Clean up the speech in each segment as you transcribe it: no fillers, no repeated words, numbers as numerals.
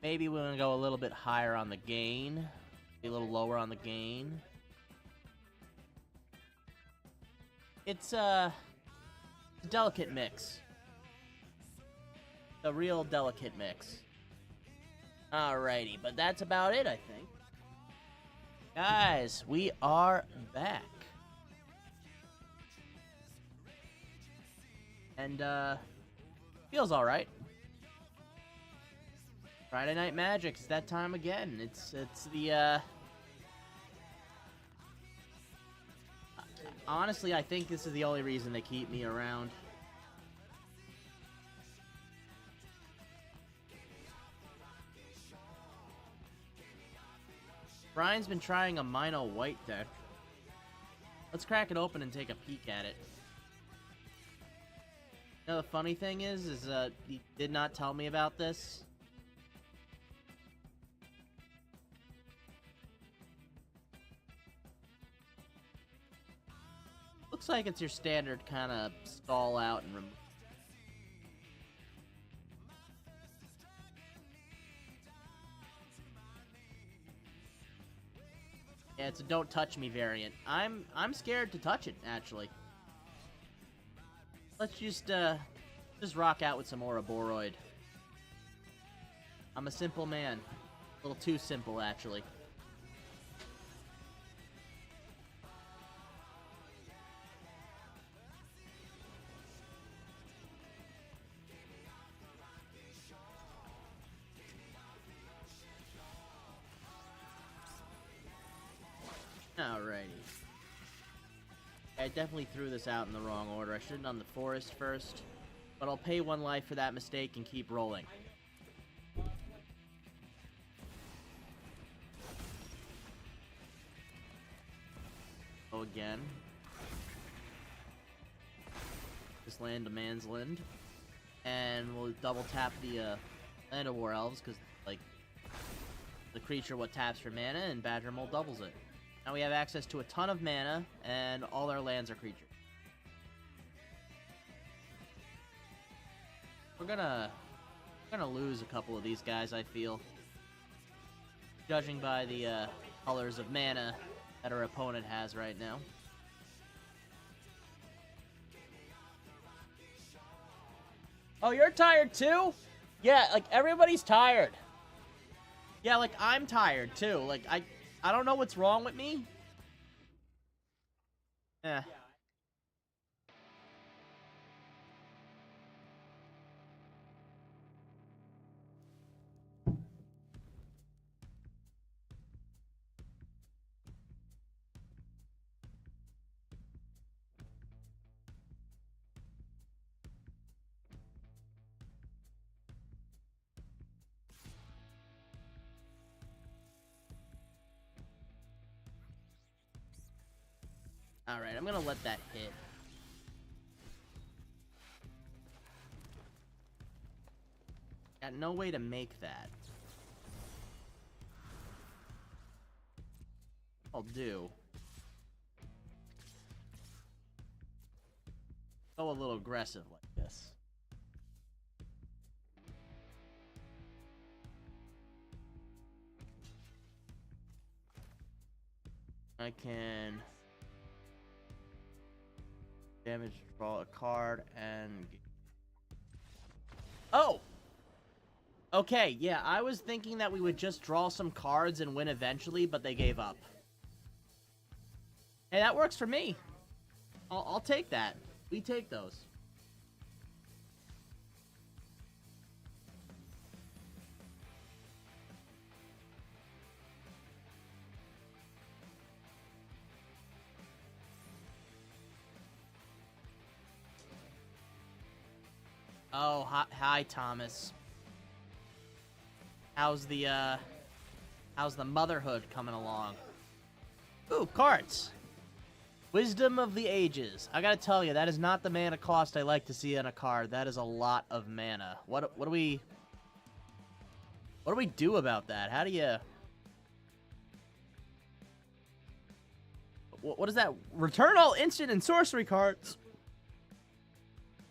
Maybe we're gonna go a little bit higher on the gain. Be a little lower on the gain. It's a delicate mix. A real delicate mix. Alrighty, but that's about it, I think. Guys, we are back. And, feels alright. Friday Night Magic, it's that time again. It's the, honestly, I think this is the only reason they keep me around. Brian's been trying a mono white deck. Let's crack it open and take a peek at it. You know, the funny thing is he did not tell me about this. Looks like it's your standard kind of stall out and remove. Yeah, it's a don't touch me variant. I'm scared to touch it, actually. Let's just rock out with some Ouroboros. I'm a simple man. A little too simple, actually. Alrighty. I definitely threw this out in the wrong order. I should have done the forest first, but I'll pay 1 life for that mistake and keep rolling. Go again. Just land a man's land. And we'll double tap the Land of War Elves, because, like, the creature what taps for mana, and Badger Mole doubles it. Now we have access to a ton of mana, and all our lands are creatures. We're gonna lose a couple of these guys, I feel. Judging by the colors of mana that our opponent has right now. Oh, you're tired too? Yeah, like, everybody's tired. Yeah, like, I'm tired too. Like, I don't know what's wrong with me. Eh. Alright, I'm gonna let that hit. Got no way to make that. I'll do. Go a little aggressive like this. I can damage, draw a card, and... Oh! Okay, yeah, I was thinking that we would just draw some cards and win eventually, but they gave up. Hey, that works for me. I'll take that. We take those. Oh, hi, Thomas. How's the motherhood coming along? Ooh, cards. Wisdom of the Ages. I gotta tell you, that is not the mana cost I like to see on a card. That is a lot of mana. What do we do about that? How do you... What is that? Return all instant and sorcery cards.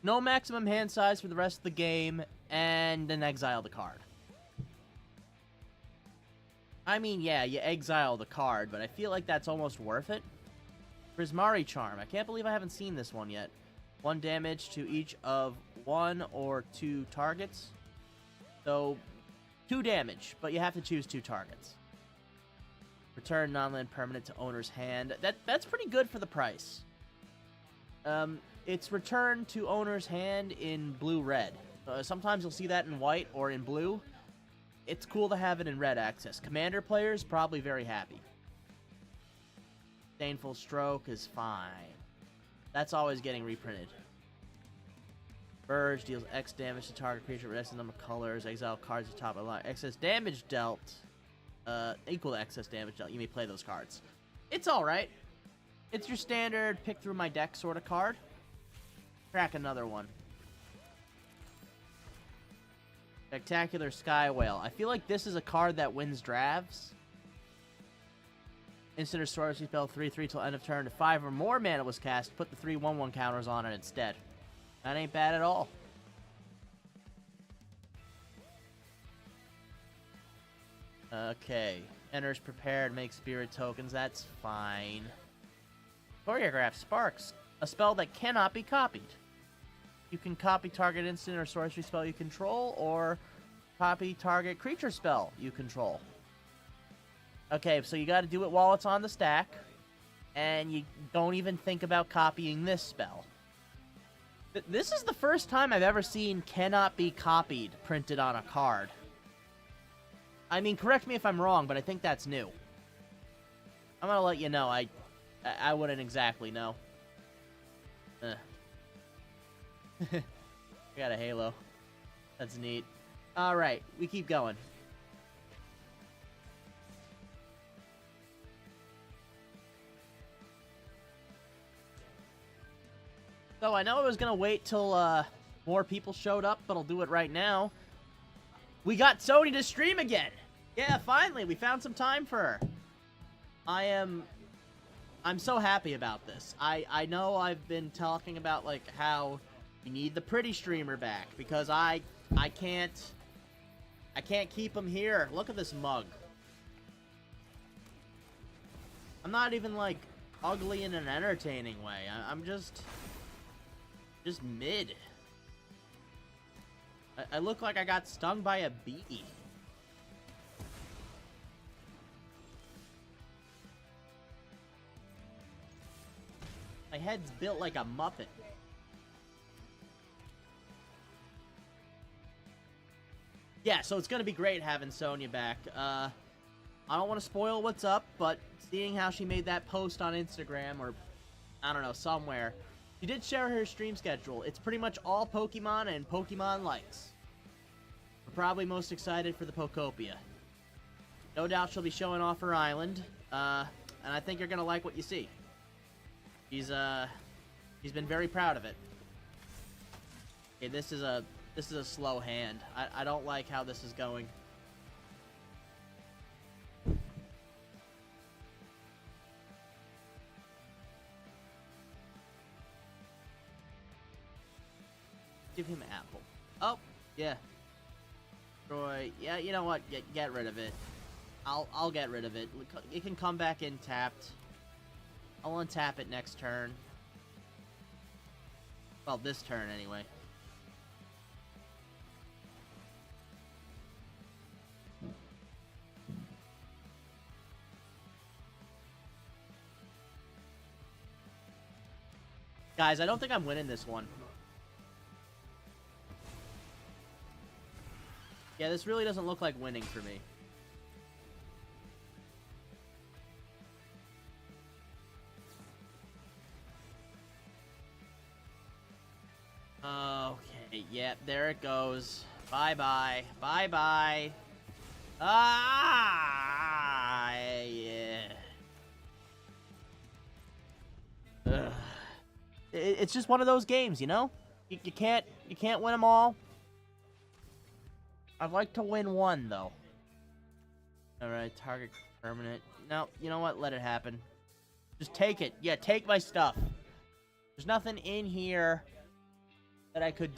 No maximum hand size for the rest of the game, and then exile the card. I mean, yeah, you exile the card, but I feel like that's almost worth it. Prismari Charm. I can't believe I haven't seen this one yet. 1 damage to each of 1 or 2 targets. So, 2 damage, but you have to choose 2 targets. Return non-land permanent to owner's hand. That's pretty good for the price. It's returned to owner's hand in blue-red. Sometimes you'll see that in white or in blue. It's cool to have it in red access. Commander players, probably very happy. Disdainful Stroke is fine. That's always getting reprinted. Verge deals X damage to target creature with X number of colors. Exile cards at the top of the line. Excess damage dealt. Equal to excess damage dealt. You may play those cards. It's alright. It's your standard pick through my deck sort of card. Crack another one. Spectacular Sky Whale. I feel like this is a card that wins drafts. Instant or sorcery spell 3/3 till end of turn. If 5 or more mana was cast, put the 3/1/1 counters on it instead. That ain't bad at all. Okay. Enters prepared, makes spirit tokens. That's fine. Choreograph Sparks. A spell that cannot be copied. You can copy target instant or sorcery spell you control, or copy target creature spell you control. Okay, so you gotta do it while it's on the stack, and you don't even think about copying this spell. This is the first time I've ever seen cannot be copied printed on a card. I mean, correct me if I'm wrong, but I think that's new. I'm gonna let you know, I wouldn't exactly know. I got a Halo. That's neat. Alright, we keep going. So I know I was gonna wait till more people showed up, but I'll do it right now. We got Sony to stream again! Yeah, finally, we found some time for her. I'm so happy about this. I know I've been talking about, like, how we need the pretty streamer back, because I can't keep him here. Look at this mug. I'm not even, like, ugly in an entertaining way. I'm just mid. I look like I got stung by a bee. My head's built like a Muppet. Yeah, so it's gonna be great having Sonya back. I don't want to spoil what's up, but seeing how she made that post on Instagram, or I don't know, somewhere, she did share her stream schedule. It's pretty much all Pokemon and Pokemon likes. We're probably most excited for the Pokopia. No doubt she'll be showing off her island, and I think you're gonna like what you see. She's been very proud of it. Okay, this is a slow hand. I don't like how this is going. Give him apple. Oh, yeah. Troy, yeah, you know what? Get rid of it. I'll get rid of it. It can come back in tapped. I'll untap it next turn. Well, this turn anyway. Guys, I don't think I'm winning this one. Yeah, this really doesn't look like winning for me. Okay, yep, there it goes. Bye-bye. Bye-bye. Ah, yeah. Ugh. It's just one of those games, you know? You can't win them all. I'd like to win one, though. Alright, target permanent. No, you know what? Let it happen. Just take it. Yeah, take my stuff. There's nothing in here that I could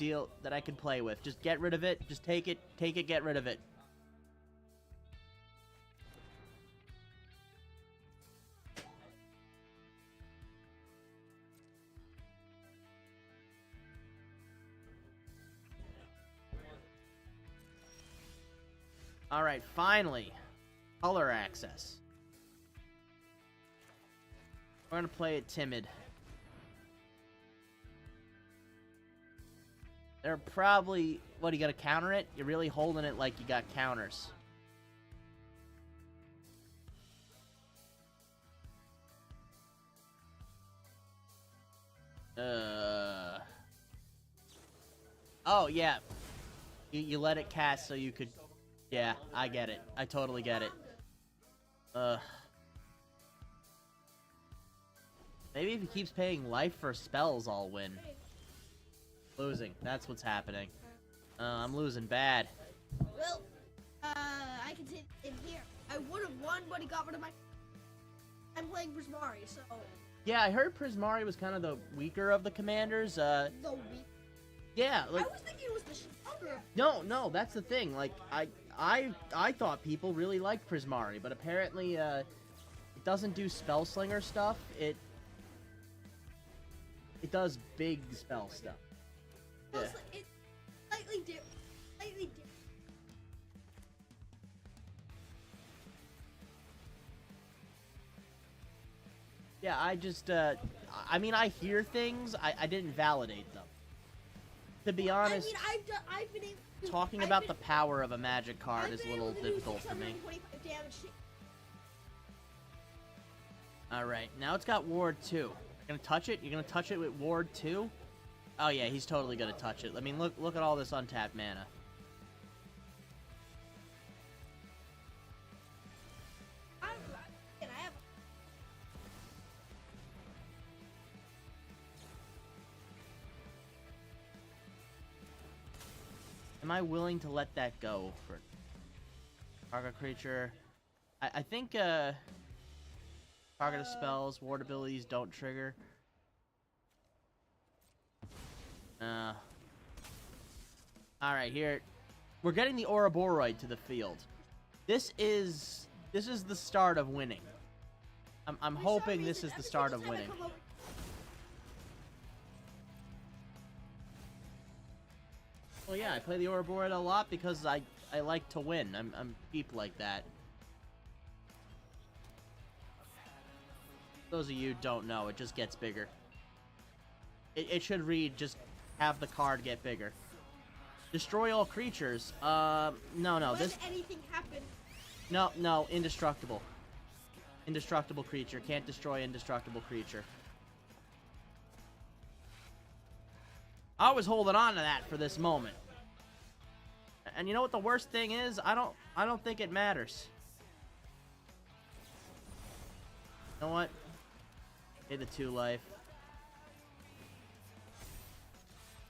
play with. Just get rid of it. Just take it, get rid of it. Alright, finally. Color access. We're gonna play it timid. They're probably... What, you gotta counter it? You're really holding it like you got counters. Oh, yeah. You let it cast so you could... Yeah, I get it. I totally get it. Maybe if he keeps paying life for spells, I'll win. Losing. That's what's happening. I'm losing bad. Well, I can sit in here. I would have won, but he got rid of my... I'm playing Prismari, so... Yeah, I heard Prismari was kind of the weaker of the commanders. The weak? Yeah, like... I was thinking it was the stronger. No, that's the thing. Like, I thought people really liked Prismari, but apparently, it doesn't do Spellslinger stuff. It does big spell stuff. Yeah. Also, it's slightly different. Yeah, I just, I mean, I hear things, I didn't validate them. To be honest, I mean, I've been able to... Talking about the power of a magic card is a little difficult for me. Alright, now it's got Ward 2. You're gonna touch it? You're gonna touch it with Ward 2? Oh yeah, he's totally gonna touch it. I mean, look at all this untapped mana. Am I willing to let that go for target creature? I think target spells, ward abilities don't trigger. Alright, here. We're getting the Ouroboros to the field. This is the start of winning. I'm hoping this is the start of winning. Well, yeah, I play the Ouroboros a lot because I like to win. I'm cheap like that. Those of you who don't know, it just gets bigger. It should read, just have the card get bigger. Destroy all creatures. No, this... When anything happen... No, indestructible. Indestructible creature. Can't destroy indestructible creature. I was holding on to that for this moment. And you know what the worst thing is? I don't think it matters. You know what? Hit the 2 life.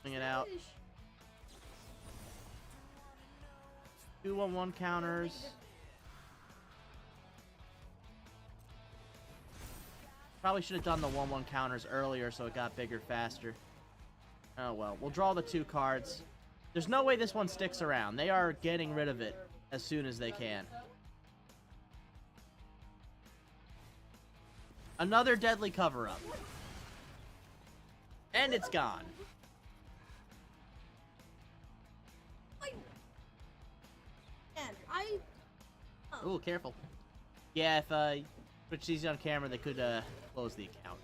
Bring it out. 2/1/1 counters. Probably should have done the 1/1 counters earlier so it got bigger faster. Oh well, we'll draw the 2 cards. There's no way this one sticks around. They are getting rid of it as soon as they can. Another deadly cover-up. And it's gone. Ooh, careful. Yeah, if Twitch sees you on camera, they could close the account.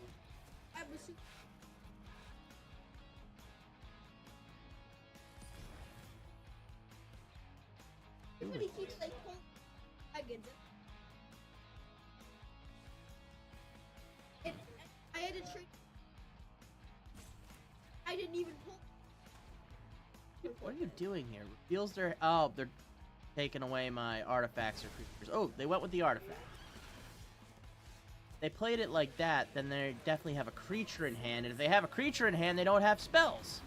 Everybody keeps like pulling dragons. And I had to trade. I didn't even pull. What are you doing here? Reveals their... Oh, they're taking away my artifacts or creatures. Oh, they went with the artifact. They played it like that, then they definitely have a creature in hand. And if they have a creature in hand, they don't have spells.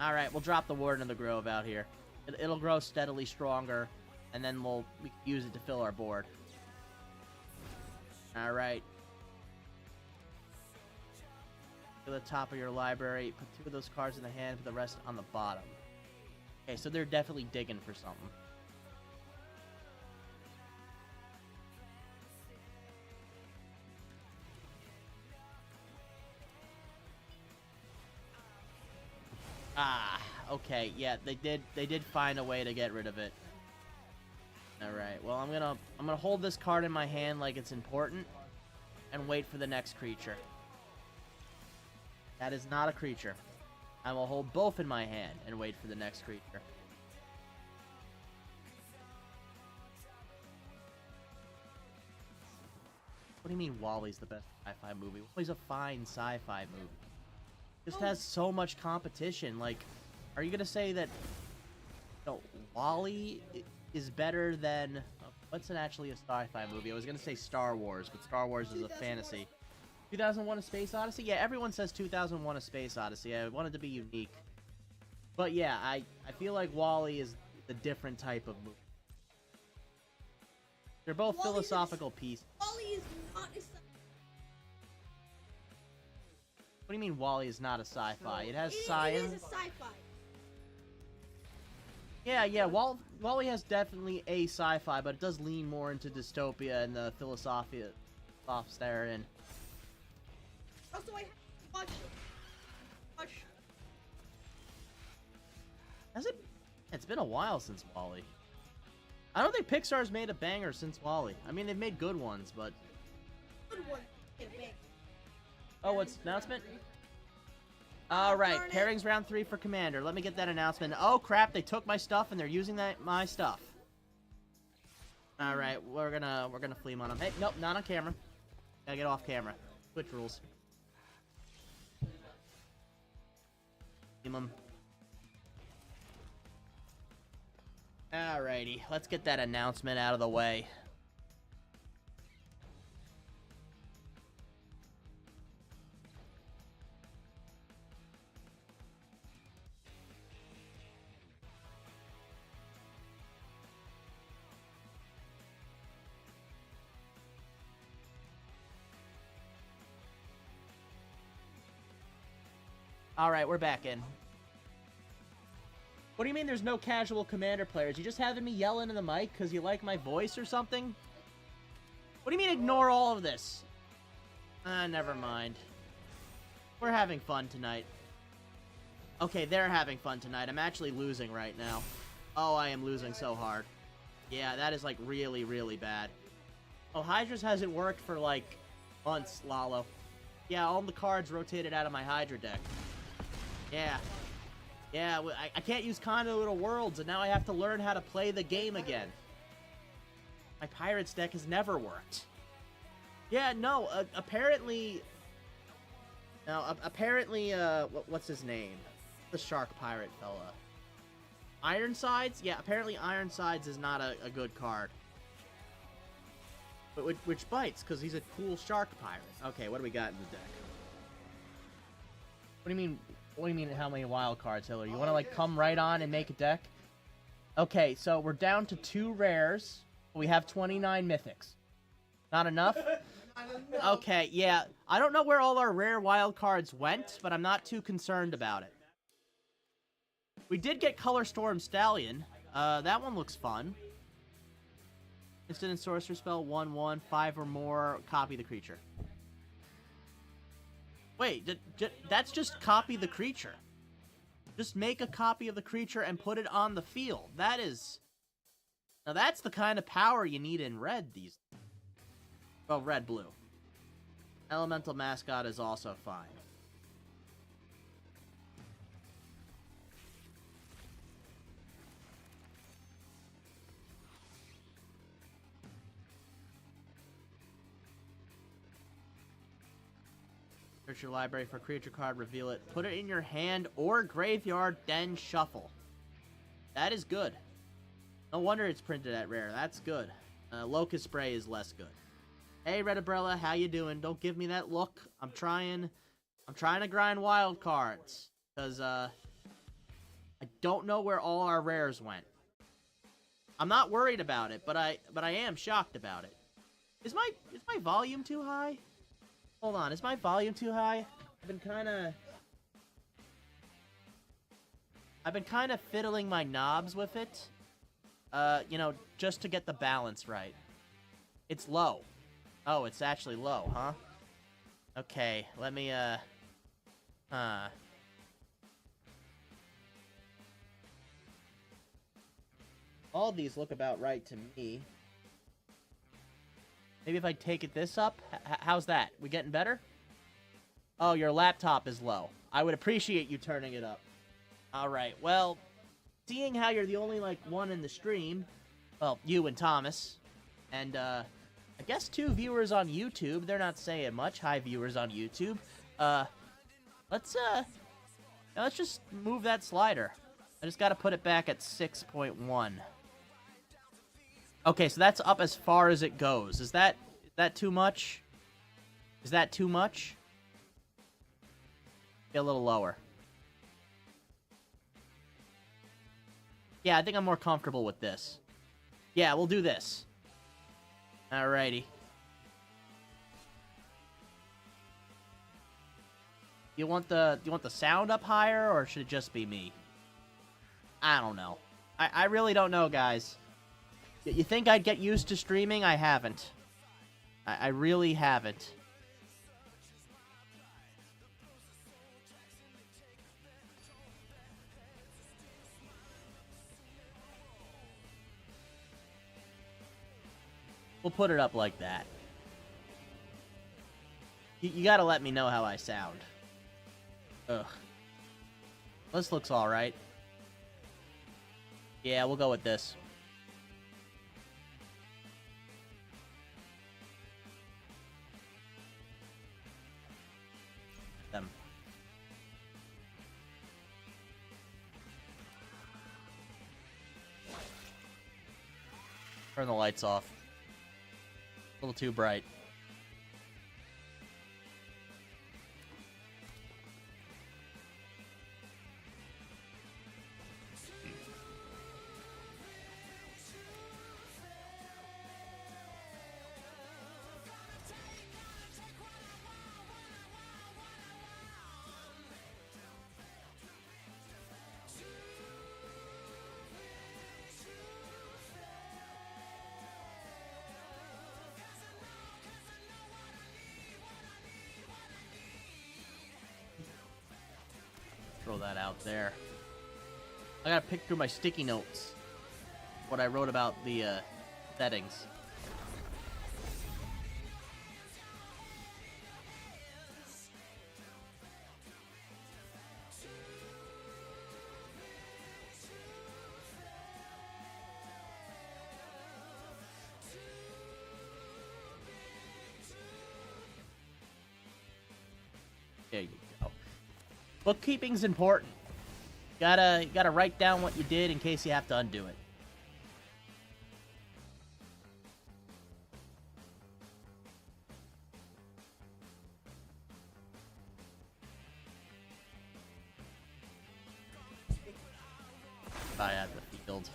Alright, we'll drop the Warden of the Grove out here. It'll grow steadily stronger, and then we can use it to fill our board. Alright. To the top of your library, put 2 of those cards in the hand, put the rest on the bottom. Okay, so they're definitely digging for something. Ah, okay, yeah, they did find a way to get rid of it. Alright, well, I'm gonna hold this card in my hand like it's important and wait for the next creature. That is not a creature. I will hold both in my hand and wait for the next creature. What do you mean WALL-E's the best sci-fi movie? WALL-E's a fine sci-fi movie. Just has so much competition. Like, are you gonna say that WALL-E is better than what's actually a sci-fi movie? I was gonna say Star Wars, but Star Wars is a fantasy. 2001: A Space Odyssey? Yeah, everyone says 2001: A Space Odyssey. I wanted to be unique. But yeah, I feel like WALL-E is a different type of movie. They're both philosophical pieces. WALL-E is not a What do you mean WALL-E is not a sci-fi? It has science. It is a sci-fi. Yeah, WALL-E has definitely a sci-fi, but it does lean more into dystopia and the philosophia stuff there. And also, I have to watch. has it? It's been a while since WALL-E. I don't think Pixar's made a banger since WALL-E. I mean, they've made good ones, but. Good one. Oh, what's announcement? Alright, pairings round 3 for Commander. Let me get that announcement. Oh crap, they took my stuff and they're using my stuff. Alright, we're gonna flea on them. Hey, nope, not on camera. Gotta get off camera. Twitch rules. Flea 'em. Alrighty, let's get that announcement out of the way. Alright, we're back in. What do you mean there's no casual Commander players? You just having me yell into the mic because you like my voice or something? What do you mean ignore all of this? Never mind. We're having fun tonight. Okay, they're having fun tonight. I'm actually losing right now. Oh, I am losing so hard. Yeah, that is like really, really bad. Oh, Hydra's hasn't worked for like months, Lalo. Yeah, all the cards rotated out of my Hydra deck. Yeah. Yeah, I can't use Conduit of Worlds, and now I have to learn how to play the game again. My Pirates deck has never worked. Yeah, no, apparently... Now, apparently, what's his name? The Shark Pirate fella. Ironsides? Yeah, apparently Ironsides is not a good card. But which bites, because he's a cool Shark Pirate. Okay, what do we got in the deck? What do you mean... What do you mean, how many wild cards, Hillary? You want to, like, come right on and make a deck? Okay, so we're down to 2 rares. We have 29 mythics. Not enough? Okay, yeah. I don't know where all our rare wild cards went, but I'm not too concerned about it. We did get Color Storm Stallion. That one looks fun. Instant and sorcerer spell, 1/1, 5 or more, copy the creature. Wait, that's just copy the creature. Just make a copy of the creature and put it on the field. That is... Now that's the kind of power you need in red these... Well, red-blue. Elemental Mascot is also fine. Search your library for a creature card, reveal it. Put it in your hand or graveyard, then shuffle. That is good. No wonder it's printed at rare. That's good. Locust Spray is less good. Hey, Red Umbrella, how you doing? Don't give me that look. I'm trying to grind wild cards. Because, I don't know where all our rares went. I'm not worried about it, but I am shocked about it. Is my volume too high? Hold on, is my volume too high? I've been kind of fiddling my knobs with it. You know, just to get the balance right. It's low. Oh, it's actually low, huh? Okay, let me, All these look about right to me. Maybe if I take it this up? How's that? We getting better? Oh, your laptop is low. I would appreciate you turning it up. Alright, well, seeing how you're the only, like, one in the stream, well, you and Thomas, and, I guess 2 viewers on YouTube, they're not saying much, hi viewers on YouTube, let's just move that slider. I just gotta put it back at 6.1. Okay, so that's up as far as it goes. Is that too much? Is that too much? Get a little lower. Yeah, I think I'm more comfortable with this. Yeah, we'll do this. Alrighty. You want the sound up higher, or should it just be me? I don't know. I really don't know, guys. You think I'd get used to streaming? I haven't. I really haven't. We'll put it up like that. You gotta let me know how I sound. Ugh. This looks alright. Yeah, we'll go with this. Them. Turn the lights off. A little too bright. Throw that out there. I gotta pick through my sticky notes. What I wrote about the settings. There you go. Bookkeeping's important. You gotta write down what you did in case you have to undo it. I had the field.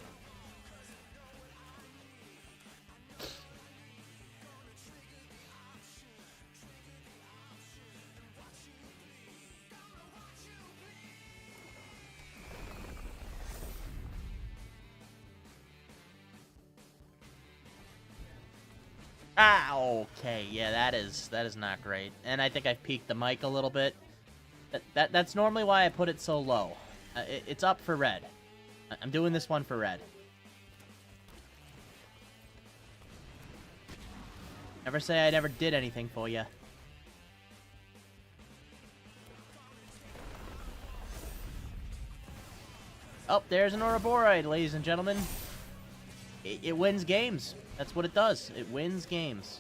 Ah, okay, yeah, that is not great. And I think I've peaked the mic a little bit. That's normally why I put it so low. It's up for red. I'm doing this one for red. Never say I never did anything for you. Oh, there's an Ouroboros, ladies and gentlemen. It wins games. That's what it does. It wins games.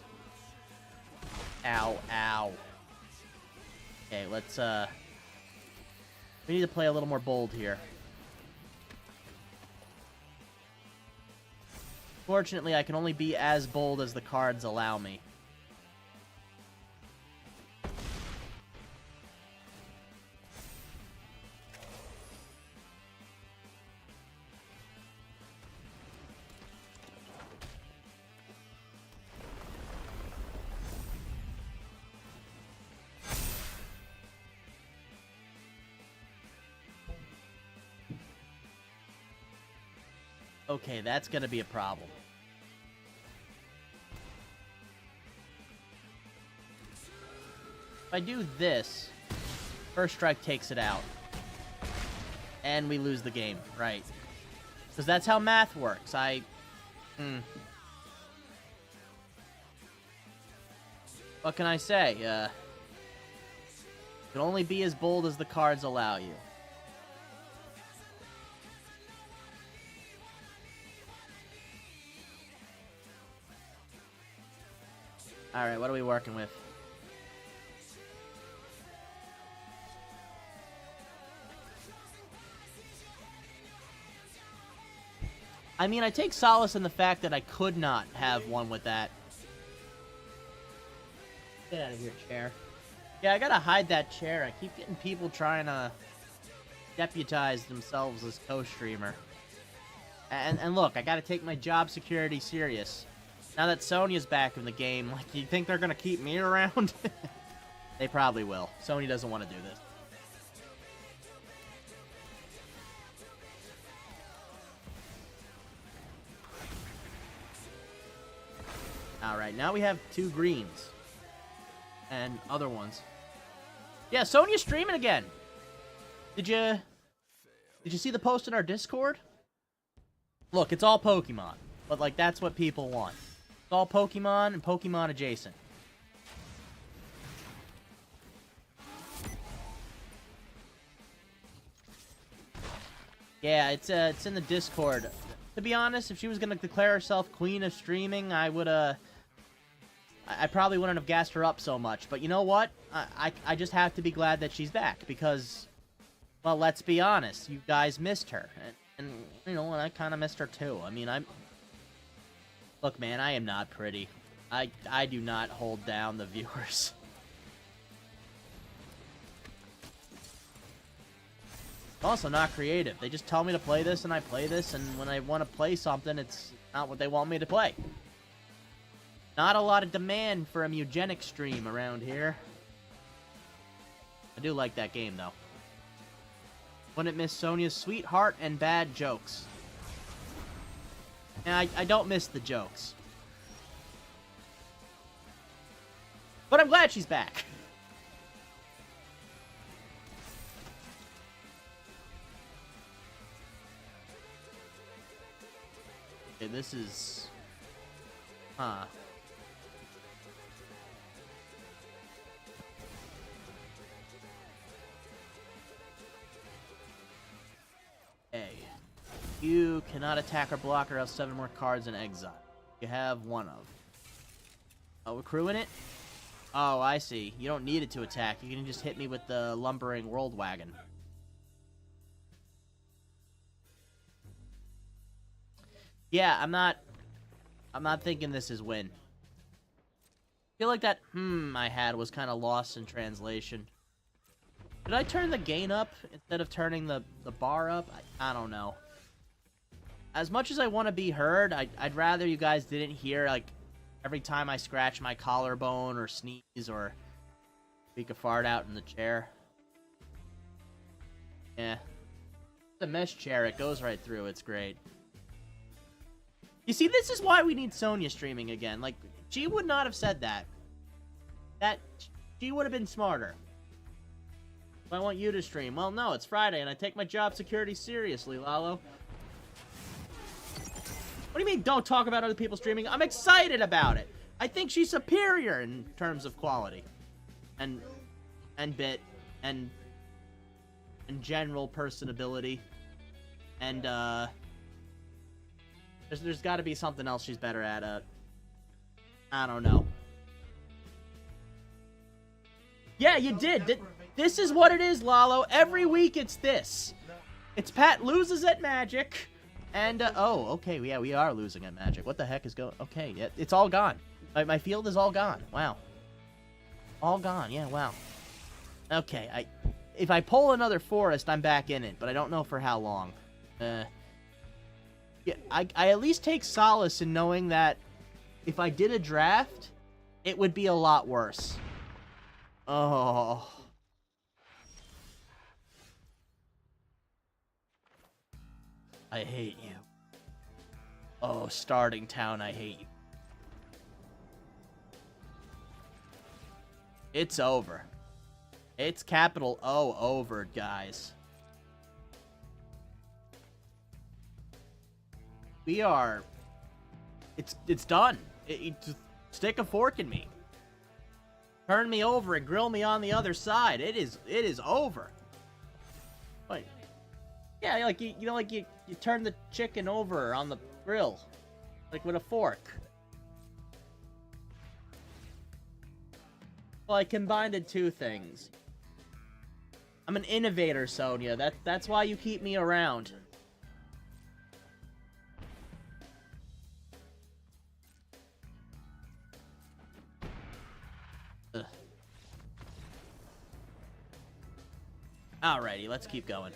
Ow, ow. Okay, let's, we need to play a little more bold here. Fortunately, I can only be as bold as the cards allow me. Okay, that's gonna be a problem. If I do this, first strike takes it out. And we lose the game, right. Because that's how math works. What can I say? You can only be as bold as the cards allow you. Alright, what are we working with? I mean, I take solace in the fact that I could not have one with that. Get out of here, chair. Yeah, I gotta hide that chair. I keep getting people trying to deputize themselves as co-streamer. And look, I gotta take my job security serious. Now that Sonya's back in the game, like, you think they're gonna keep me around? They probably will. Sony doesn't want to do this. Alright, now we have 2 greens. And other ones. Yeah, Sonya's streaming again. Did you see the post in our Discord? Look, it's all Pokemon. But, like, that's what people want. It's all Pokemon and Pokemon adjacent. Yeah, it's in the Discord. To be honest, if she was gonna declare herself queen of streaming, I probably wouldn't have gassed her up so much. But you know what? I just have to be glad that she's back because, well, let's be honest, you guys missed her, and you know, and I kind of missed her too. I mean, look, man, I am not pretty. I do not hold down the viewers. Also not creative. They just tell me to play this and I play this, and when I want to play something, it's not what they want me to play. Not a lot of demand for a Mugenic stream around here. I do like that game, though. Wouldn't miss Sonya's sweetheart and bad jokes. And I don't miss the jokes. But I'm glad she's back. Okay, this is... Huh. A. You cannot attack or block or have 7 more cards in exile. You have 1 of. Oh, we're crewing it? Oh, I see. You don't need it to attack. You can just hit me with the lumbering world wagon. Yeah, I'm not thinking this is win. I feel like that I had was kind of lost in translation. Did I turn the gain up instead of turning the bar up? I don't know. As much as I want to be heard, I'd rather you guys didn't hear, like, every time I scratch my collarbone or sneeze or speak a fart out in the chair. Yeah. It's a mesh chair. It goes right through. It's great. You see, this is why we need Sonya streaming again. Like, she would not have said that. She would have been smarter. I want you to stream. Well, no, it's Friday, and I take my job security seriously, Lalo. What do you mean, don't talk about other people streaming? I'm excited about it. I think she's superior in terms of quality. And bit. And general personability. And, There's got to be something else she's better at. I don't know. Yeah, you did. This is what it is, Lalo. Every week it's this. It's Pat loses at Magic. And, oh, okay, yeah, we are losing at Magic. What the heck is going... Okay, yeah, it's all gone. My field is all gone. Wow. All gone, yeah, wow. Okay, if I pull another forest, I'm back in it, but I don't know for how long. Yeah, I at least take solace in knowing that if I did a draft, it would be a lot worse. Oh. I hate you. Oh, starting town, I hate you. It's over. It's capital O over, guys. we are... It's done. Just stick a fork in me. Turn me over and grill me on the other side. It is over. Like, yeah, like you turn the chicken over on the grill, like with a fork. Well, I combined the two things. I'm an innovator, Sonya. That's why you keep me around. Ugh. Alrighty, let's keep going.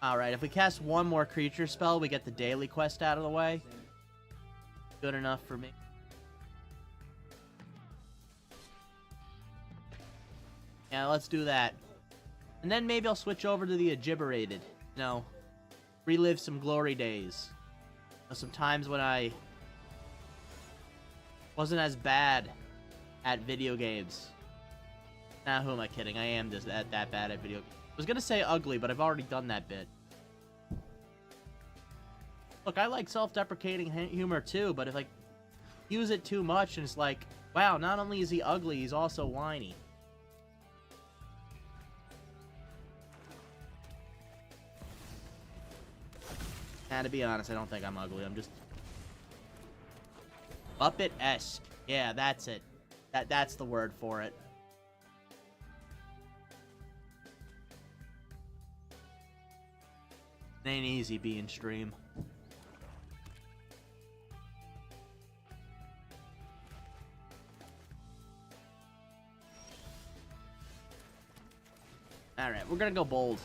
Alright, if we cast one more creature spell, we get the daily quest out of the way. Good enough for me. Yeah, let's do that. And then maybe I'll switch over to the Agiberated. You know, relive some glory days. You know, some times when I wasn't as bad at video games. Nah, who am I kidding? I am just that bad at video games. I was gonna say ugly, but I've already done that bit. Look, I like self-deprecating humor too, but if I use it too much and it's like, wow, not only is he ugly, he's also whiny. Nah, to be honest, I don't think I'm ugly. I'm just Muppet-esque. Yeah, that's it. That's the word for it. It ain't easy being stream. Alright, we're gonna go bold.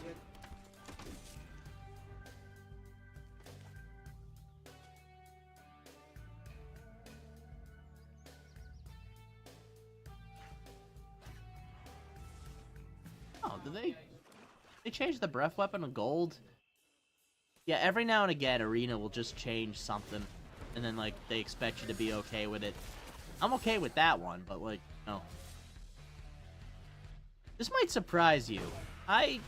Oh, did they change the breath weapon to gold? Yeah, every now and again, Arena will just change something, and then, like, they expect you to be okay with it. I'm okay with that one, but, like, no. This might surprise you. I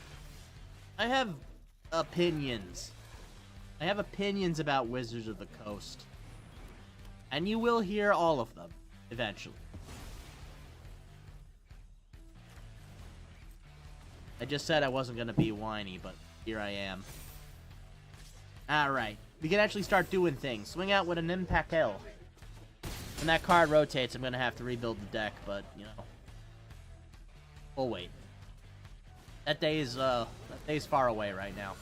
have opinions. I have opinions about Wizards of the Coast. And you will hear all of them, eventually. I just said I wasn't gonna be whiny, but here I am. Alright, we can actually start doing things. Swing out with an Impact L. When that card rotates, I'm gonna have to rebuild the deck, but, you know. We'll wait. That day's far away right now.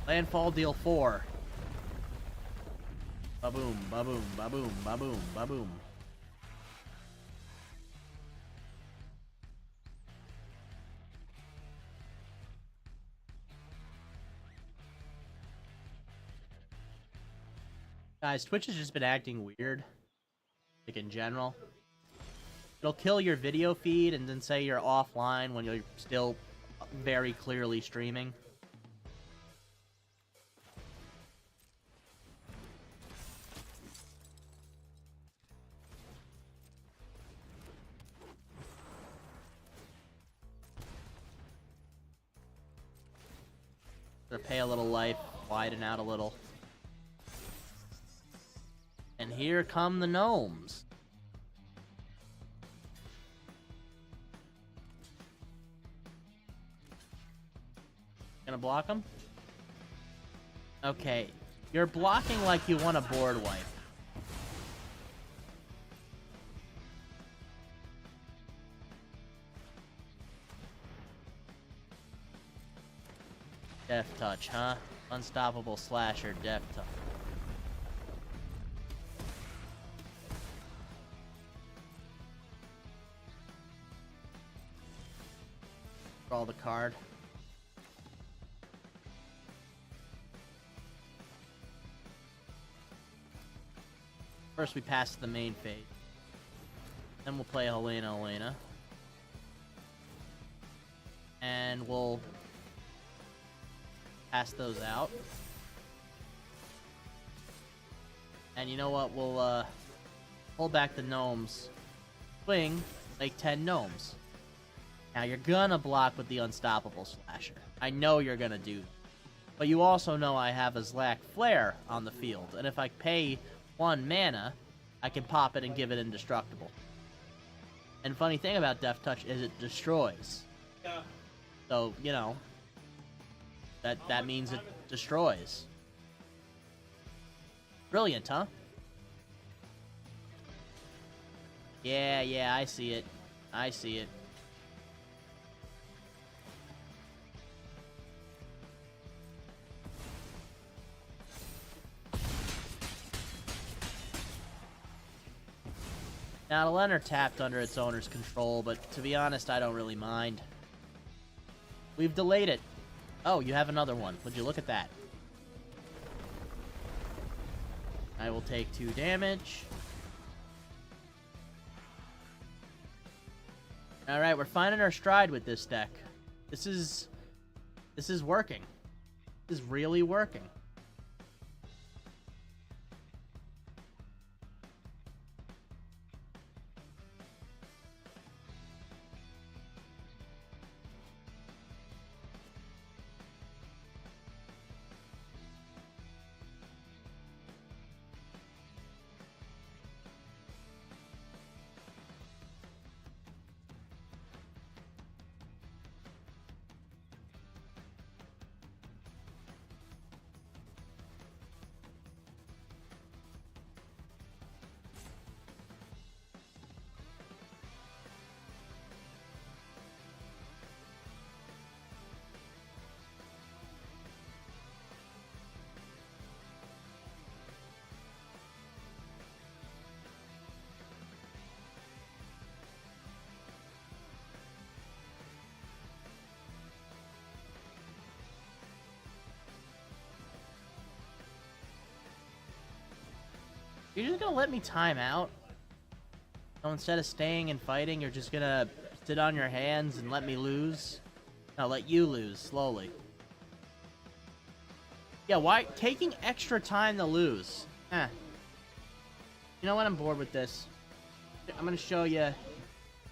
Landfall, deal 4. Ba-boom, ba-boom, ba-boom, ba-boom, ba-boom. Guys, Twitch has just been acting weird. Like, in general. It'll kill your video feed and then say you're offline when you're still very clearly streaming. Gonna pay a little life, widen out a little. And here come the gnomes. Gonna block them? Okay. You're blocking like you want a board wipe. Death touch, huh? Unstoppable slasher, death touch. Draw the card. First we pass to the main phase. Then we'll play Helena. And we'll pass those out. And you know what? We'll pull back the gnomes. Swing, like 10 gnomes. Now you're gonna block with the Unstoppable Slasher. I know you're gonna do that. But you also know I have a Zlack Flare on the field. And if I pay 1 mana, I can pop it and give it indestructible. And funny thing about Death Touch is it destroys. Yeah. So, you know, that means it destroys. Brilliant, huh? Yeah, I see it. I see it. Now, the Leonard tapped under its owner's control, but to be honest, I don't really mind. We've delayed it. Oh, you have another one. Would you look at that? I will take 2 damage. Alright, we're finding our stride with this deck. This is working. This is really working. You're just gonna let me time out? So instead of staying and fighting, you're just gonna sit on your hands and let me lose? No, let you lose, slowly. Yeah, why? Taking extra time to lose. Eh. You know what? I'm bored with this. I'm gonna show you... I'm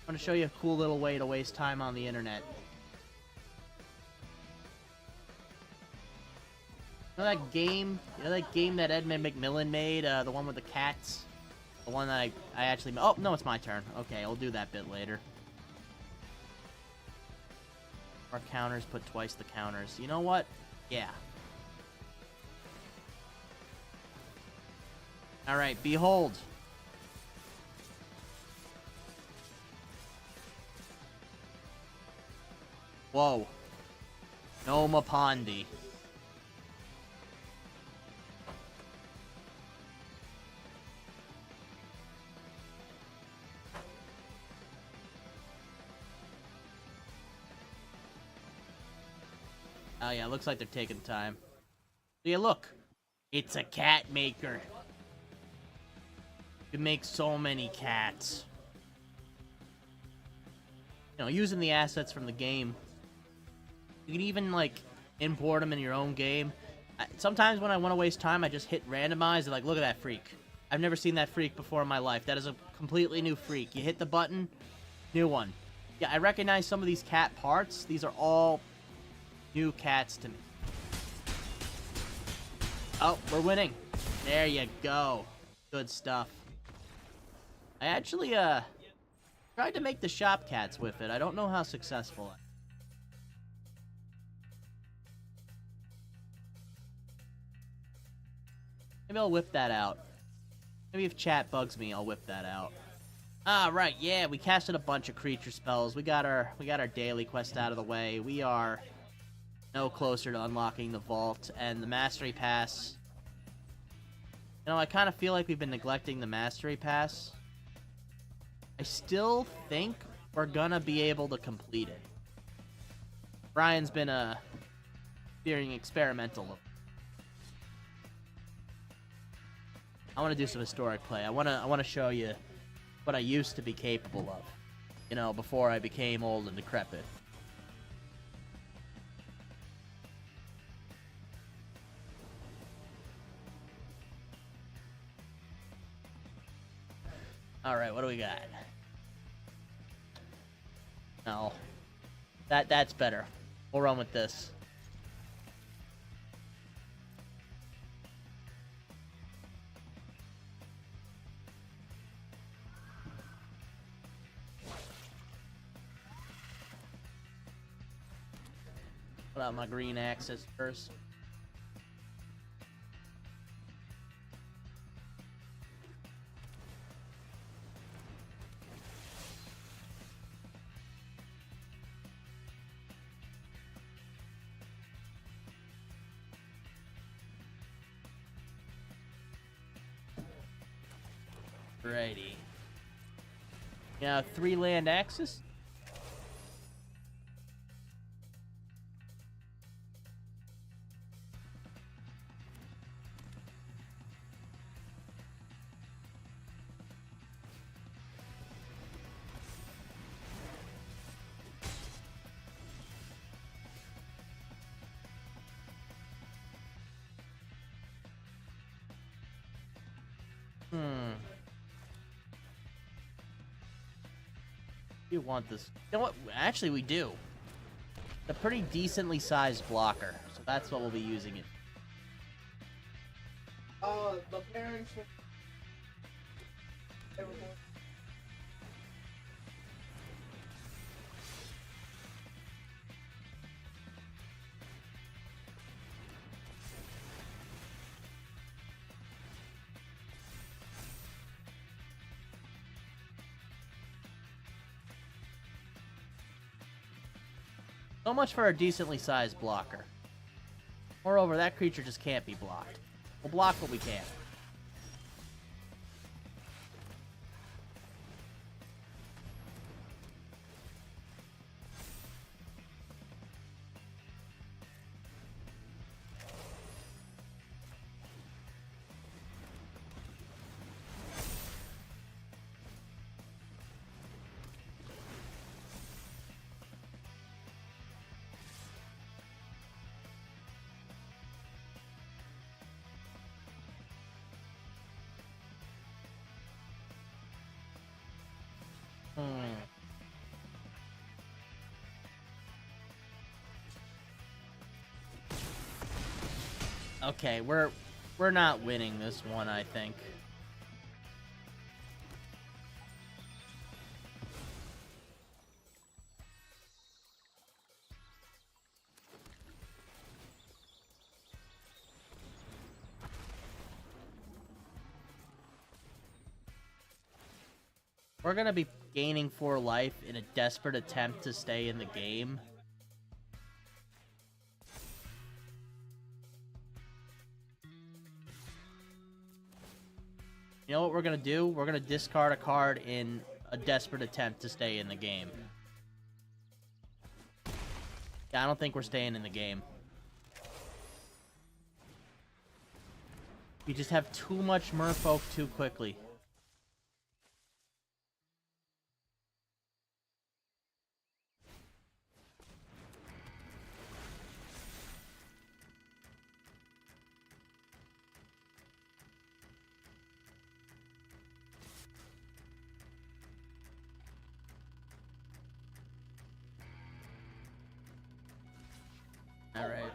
gonna show you a cool little way to waste time on the internet. You know that game? You know that game that Edmund McMillan made? The one with the cats? The one that I actually... Oh, no, it's my turn. Okay, I'll do that bit later. Our counters put twice the counters. You know what? Yeah. Alright, behold. Whoa. Noma Pondi. Oh yeah, looks like they're taking time. Yeah, look. It's a cat maker. You can make so many cats. You know, using the assets from the game. You can even, like, import them in your own game. Sometimes when I want to waste time, I just hit randomize and, like, look at that freak. I've never seen that freak before in my life. That is a completely new freak. You hit the button, new one. Yeah, I recognize some of these cat parts. These are all new cats to me. Oh, we're winning. There you go. Good stuff. I actually, tried to make the shop cats with it. I don't know how successful. Maybe I'll whip that out. Maybe if chat bugs me, I'll whip that out. Ah, right, yeah, we casted a bunch of creature spells. We got our daily quest out of the way. We are no closer to unlocking the vault and the mastery pass. You know, I kind of feel like we've been neglecting the mastery pass. I still think we're gonna be able to complete it. Brian's been being experimental. I want to do some historic play. I want to show you what I used to be capable of. You know, before I became old and decrepit. Alright, what do we got? No. That's better. We'll run with this. Put out my green axis first. Righty. Yeah, 3 land axis. You want this? You know what? Actually, we do. A pretty decently sized blocker, so that's what we'll be using it. The parents. So much for a decently sized blocker. Moreover, that creature just can't be blocked. We'll block what we can. Okay, we're not winning this one, I think. We're gonna be gaining 4 life in a desperate attempt to stay in the game. You know what we're gonna do? We're gonna discard a card in a desperate attempt to stay in the game. Yeah, I don't think we're staying in the game. We just have too much merfolk too quickly. Alright.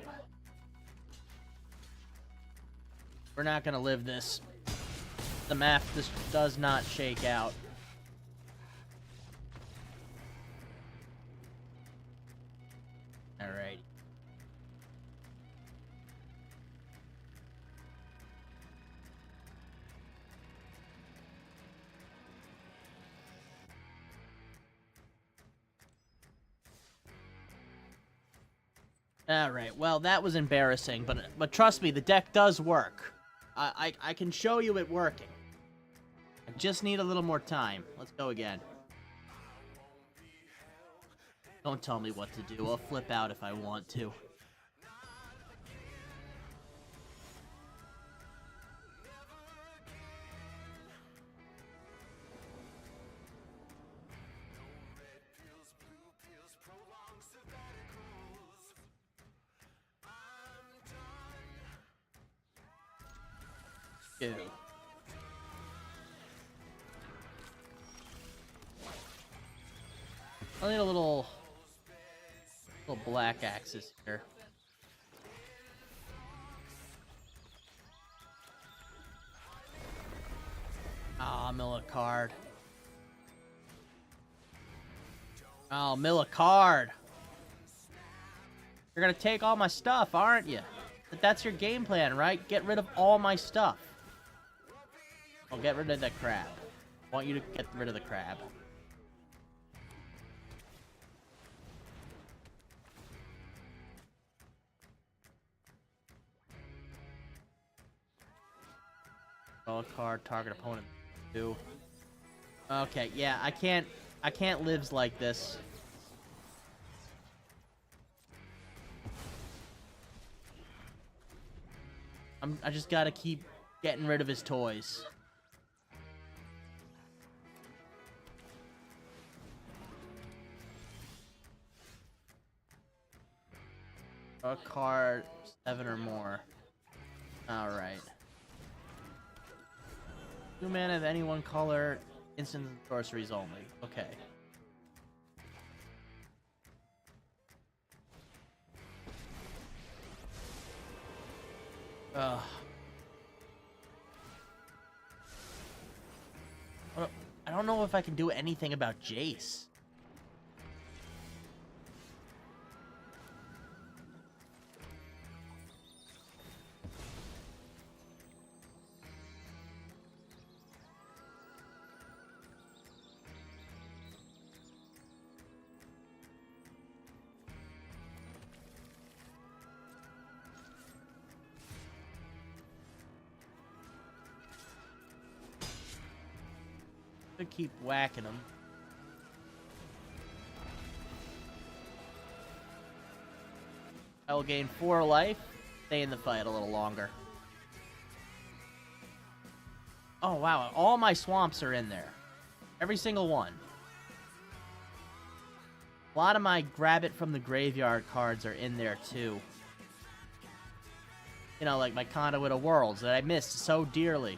We're not gonna live this. The map just does not shake out. Alright. Alright, well, that was embarrassing, but trust me, the deck does work. I can show you it working. I just need a little more time. Let's go again. Don't tell me what to do. I'll flip out if I want to. Ew. I need a little black axis here. Ah, mill a card. Oh, mill a card. You're gonna take all my stuff, aren't you? But that's your game plan, right? Get rid of all my stuff. I'll get rid of the crab. I want you to get rid of the crab. Draw a card, target opponent. 2. Okay, yeah, I can't lives like this. I just gotta keep getting rid of his toys. A card 7 or more. Alright. 2 mana of any one color, instant and sorceries only. Okay. Ugh. I don't know if I can do anything about Jace. To keep whacking him. I will gain 4 life. Stay in the fight a little longer. Oh wow, all my swamps are in there. Every single one. A lot of my grab it from the graveyard cards are in there too. You know, like my Conduit of Worlds that I missed so dearly.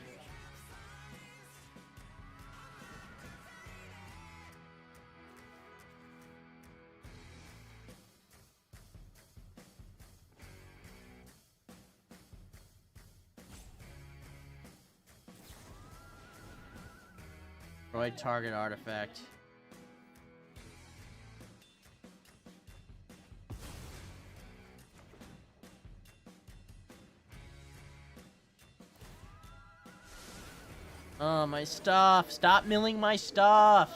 Destroy target artifact. Oh, my stuff. Stop milling my stuff.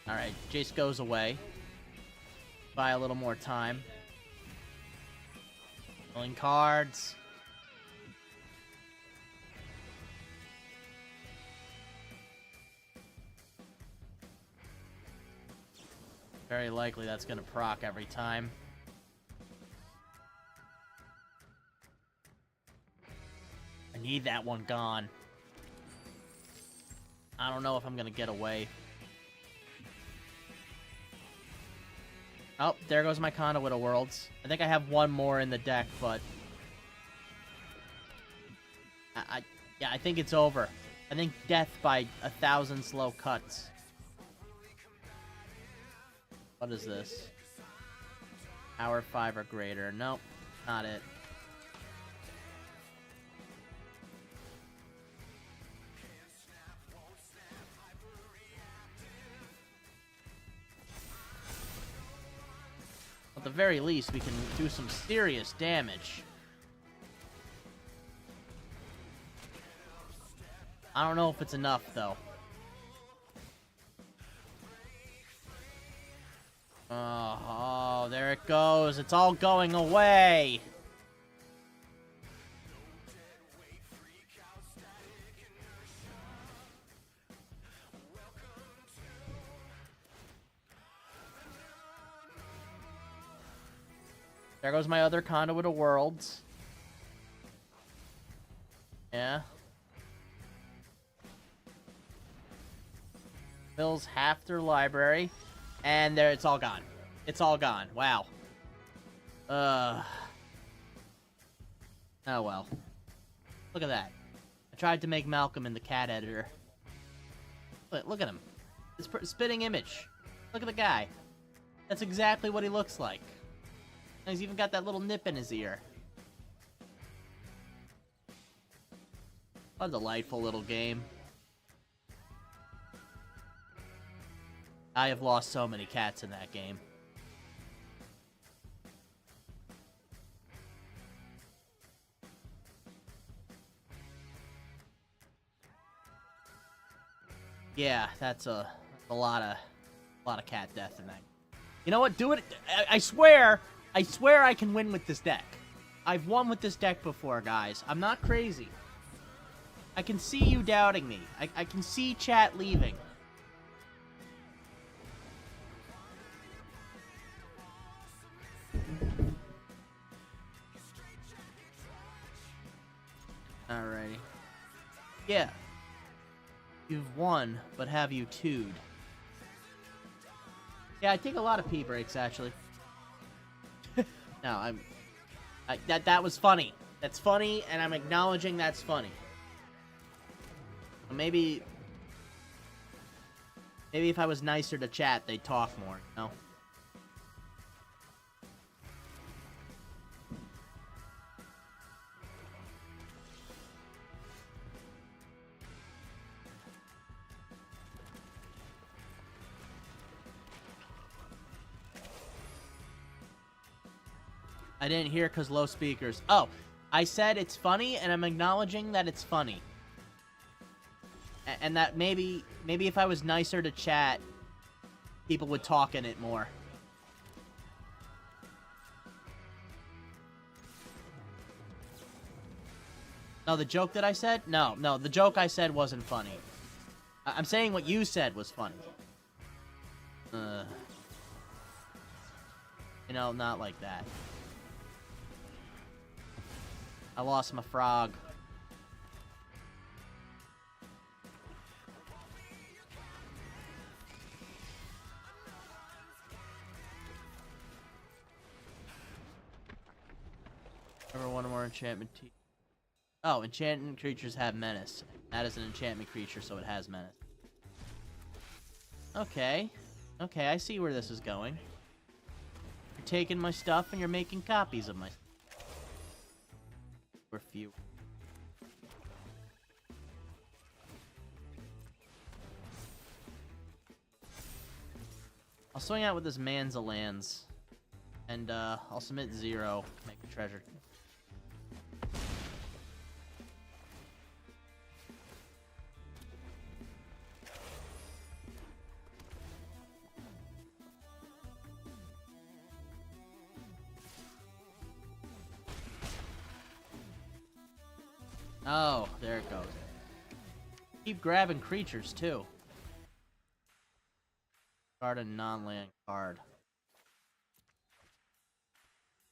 Alright, Jace goes away. Buy a little more time. Pulling cards. Very likely that's gonna proc every time. I need that one gone. I don't know if I'm gonna get away. Oh, there goes my Conduit of Worlds. I think I have one more in the deck, but... yeah, I think it's over. I think death by 1,000 slow cuts. What is this? Power 5 or greater. Nope, not it. At the very least, we can do some serious damage. I don't know if it's enough, though. Oh, there it goes. It's all going away. There goes my other Conduit of Worlds. Yeah. fills half their library, and there it's all gone. It's all gone. Wow. Oh well. Look at that. I tried to make Malcolm in the cat editor. Look at him. It's spitting image. Look at the guy. That's exactly what he looks like. And he's even got that little nip in his ear. What a delightful little game. I have lost so many cats in that game. Yeah, that's a lot of cat death in that. You know what? Do it. I swear I can win with this deck. I've won with this deck before, guys. I'm not crazy. I can see you doubting me. I can see chat leaving. Alrighty. Yeah. You've won, but have you two'd? Yeah, I take a lot of pee breaks, actually. No, that was funny. That's funny, and I'm acknowledging that's funny. Maybe if I was nicer to chat, they'd talk more, you know? I didn't hear because low speakers. Oh, I said it's funny, and I'm acknowledging that it's funny. And that maybe if I was nicer to chat, people would talk in it more. No, the joke that I said? No, the joke I said wasn't funny. I'm saying what you said was funny. You know, not like that. I lost my frog. Ever one more enchantment? Oh, enchantment creatures have menace. That is an enchantment creature, so it has menace. Okay. Okay, I see where this is going. You're taking my stuff and you're making copies of my stuff. Or few. I'll swing out with this Manza lands. And I'll submit 0, make a treasure. Oh, there it goes. Keep grabbing creatures, too. Card a non-land card.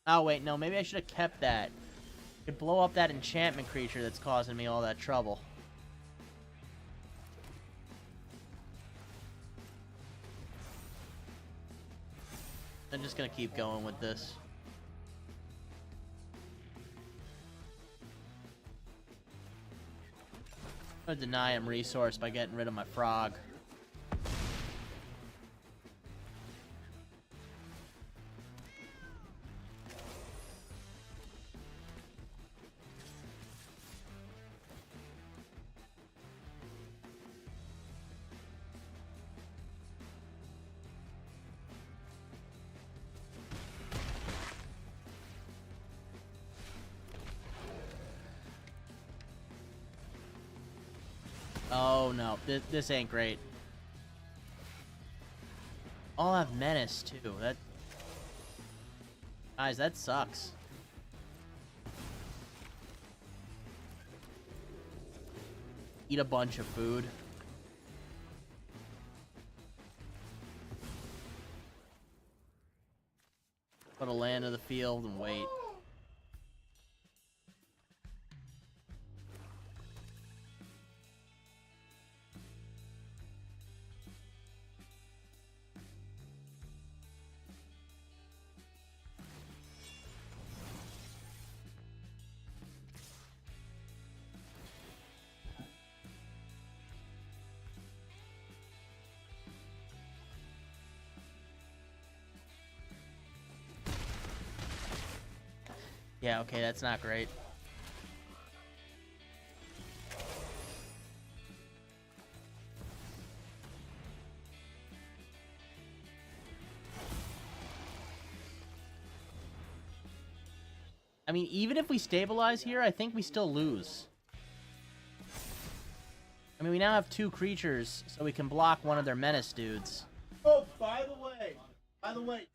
Oh, wait, no, maybe I should have kept that. Could blow up that enchantment creature that's causing me all that trouble. I'm just gonna keep going with this. I'm gonna deny him resource by getting rid of my frog. Oh no, this ain't great. I'll have menace too. Guys, that sucks. Eat a bunch of food. Put a land in the field and wait. Yeah, okay, that's not great. I mean, even if we stabilize here, I think we still lose. I mean, we now have 2 creatures, so we can block one of their menace dudes. Oh, by the way.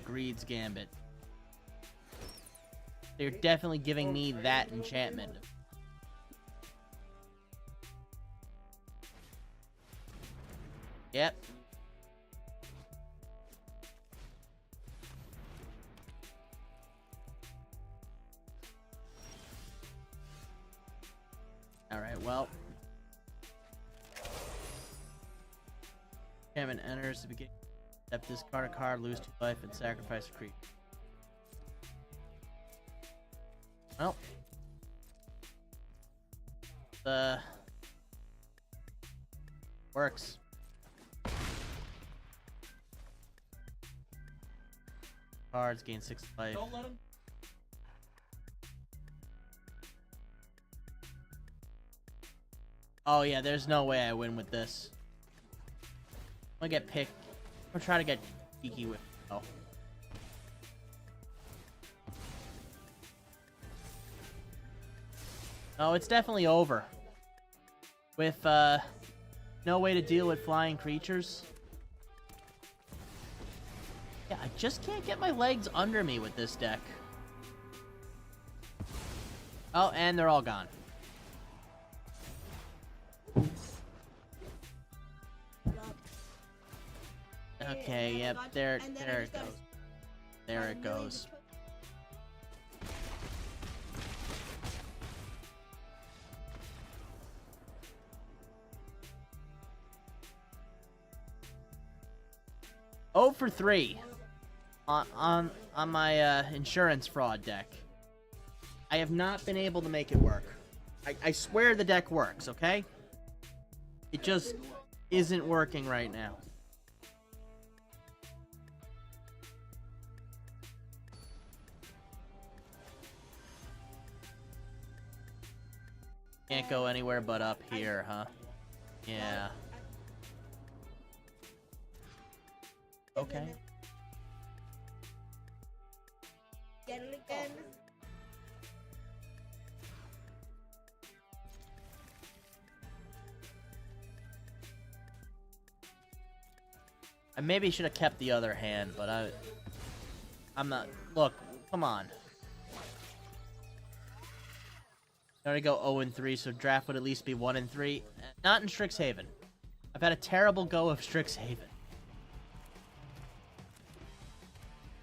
Greed's Gambit. They're definitely giving me that enchantment. Yep. Alright, well. Enchantment enters the beginning. Except discard a card, lose 2 life, and sacrifice a creature. Well. Works. Cards gain 6 life. Don't let him. Oh yeah, there's no way I win with this. I'm gonna get picked. I'm gonna try to get cheeky with. Oh. Oh, it's definitely over. With no way to deal with flying creatures. Yeah, I just can't get my legs under me with this deck. Oh, and they're all gone. Okay, yep, there it goes. There it goes. Oh for 3 on my insurance fraud deck. I have not been able to make it work. I swear the deck works, okay? It just isn't working right now. Can't go anywhere but up here, huh? Yeah. Okay. Get it again. I maybe should have kept the other hand, but I'm not. Look, come on. I already go 0-3, so draft would at least be 1-3. Not in Strixhaven. I've had a terrible go of Strixhaven.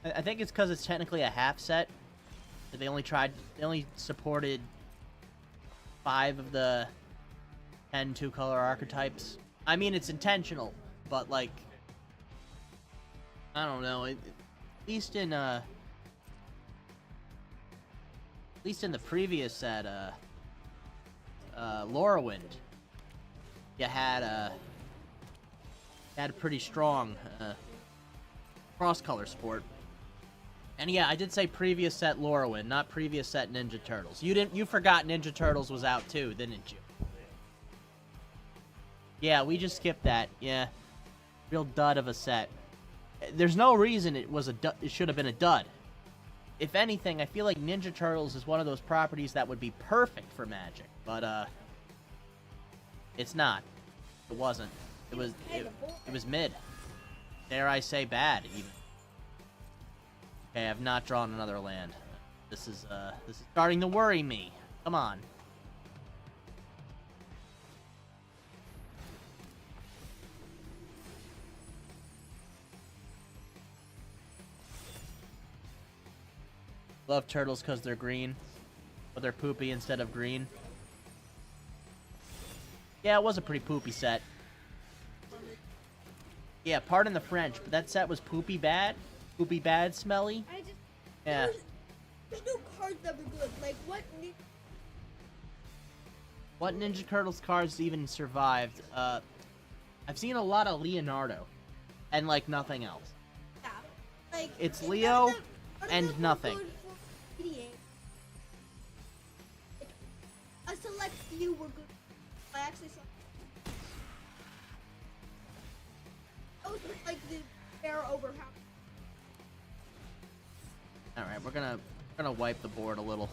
I think it's because it's technically a half set. They only supported 5 of the 10 2-color archetypes. I mean, it's intentional, but like, I don't know. At least in the previous set, Lorwyn, you had a pretty strong cross-color sport. And yeah, I did say previous set Lorwyn, not previous set Ninja Turtles. You forgot Ninja Turtles was out too, didn't you? Yeah, we just skipped that. Yeah, real dud of a set. There's no reason it should have been a dud. If anything, I feel like Ninja Turtles is one of those properties that would be perfect for Magic, but it's not. It wasn't. It was mid. Dare I say bad, even. Okay, I've not drawn another land. This is starting to worry me. Come on. Love turtles because they're green. But they're poopy instead of green. Yeah, it was a pretty poopy set. Yeah, pardon the French, but that set was poopy bad. Poopy bad smelly. Yeah. There's no cards that were good. Like, What Ninja Turtles cards even survived? I've seen a lot of Leonardo. And, like, nothing else. Yeah. like it's none Leo of them and were nothing. good for mediate. Like, a select few were good. I actually saw those were like the fair overpower. All right, we're gonna wipe the board a little.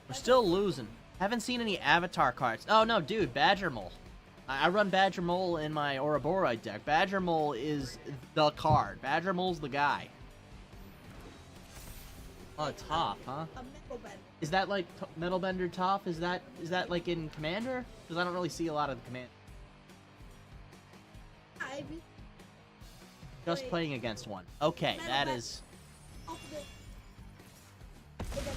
We're still losing. Haven't seen any avatar cards. Oh no, dude, Badger Mole. I run Badger Mole in my Ouroboros deck. Badger Mole is the card. Badger Mole's the guy. Oh, Toph, huh? A metal bend. Is that like Metal Bender Toph? Is that like in Commander? Because I don't really see a lot of the Command. I Just Wait. playing against one. Okay, Metal that Bend- is. off the. and then-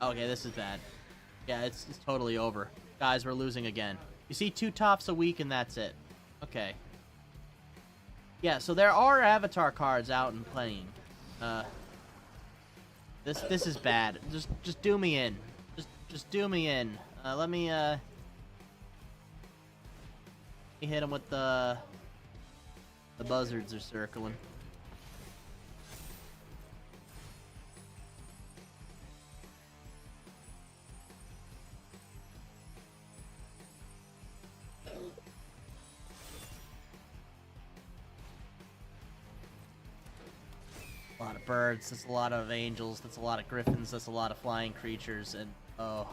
Okay, this is bad. Yeah, it's totally over. Guys, we're losing again. You see 2 Tophs a week and that's it. Okay. Yeah, so there are avatar cards out and playing. This is bad. Just do me in. Just do me in. Let me hit him with the buzzards are circling. A lot of birds, that's a lot of angels, that's a lot of griffins, that's a lot of flying creatures, and oh,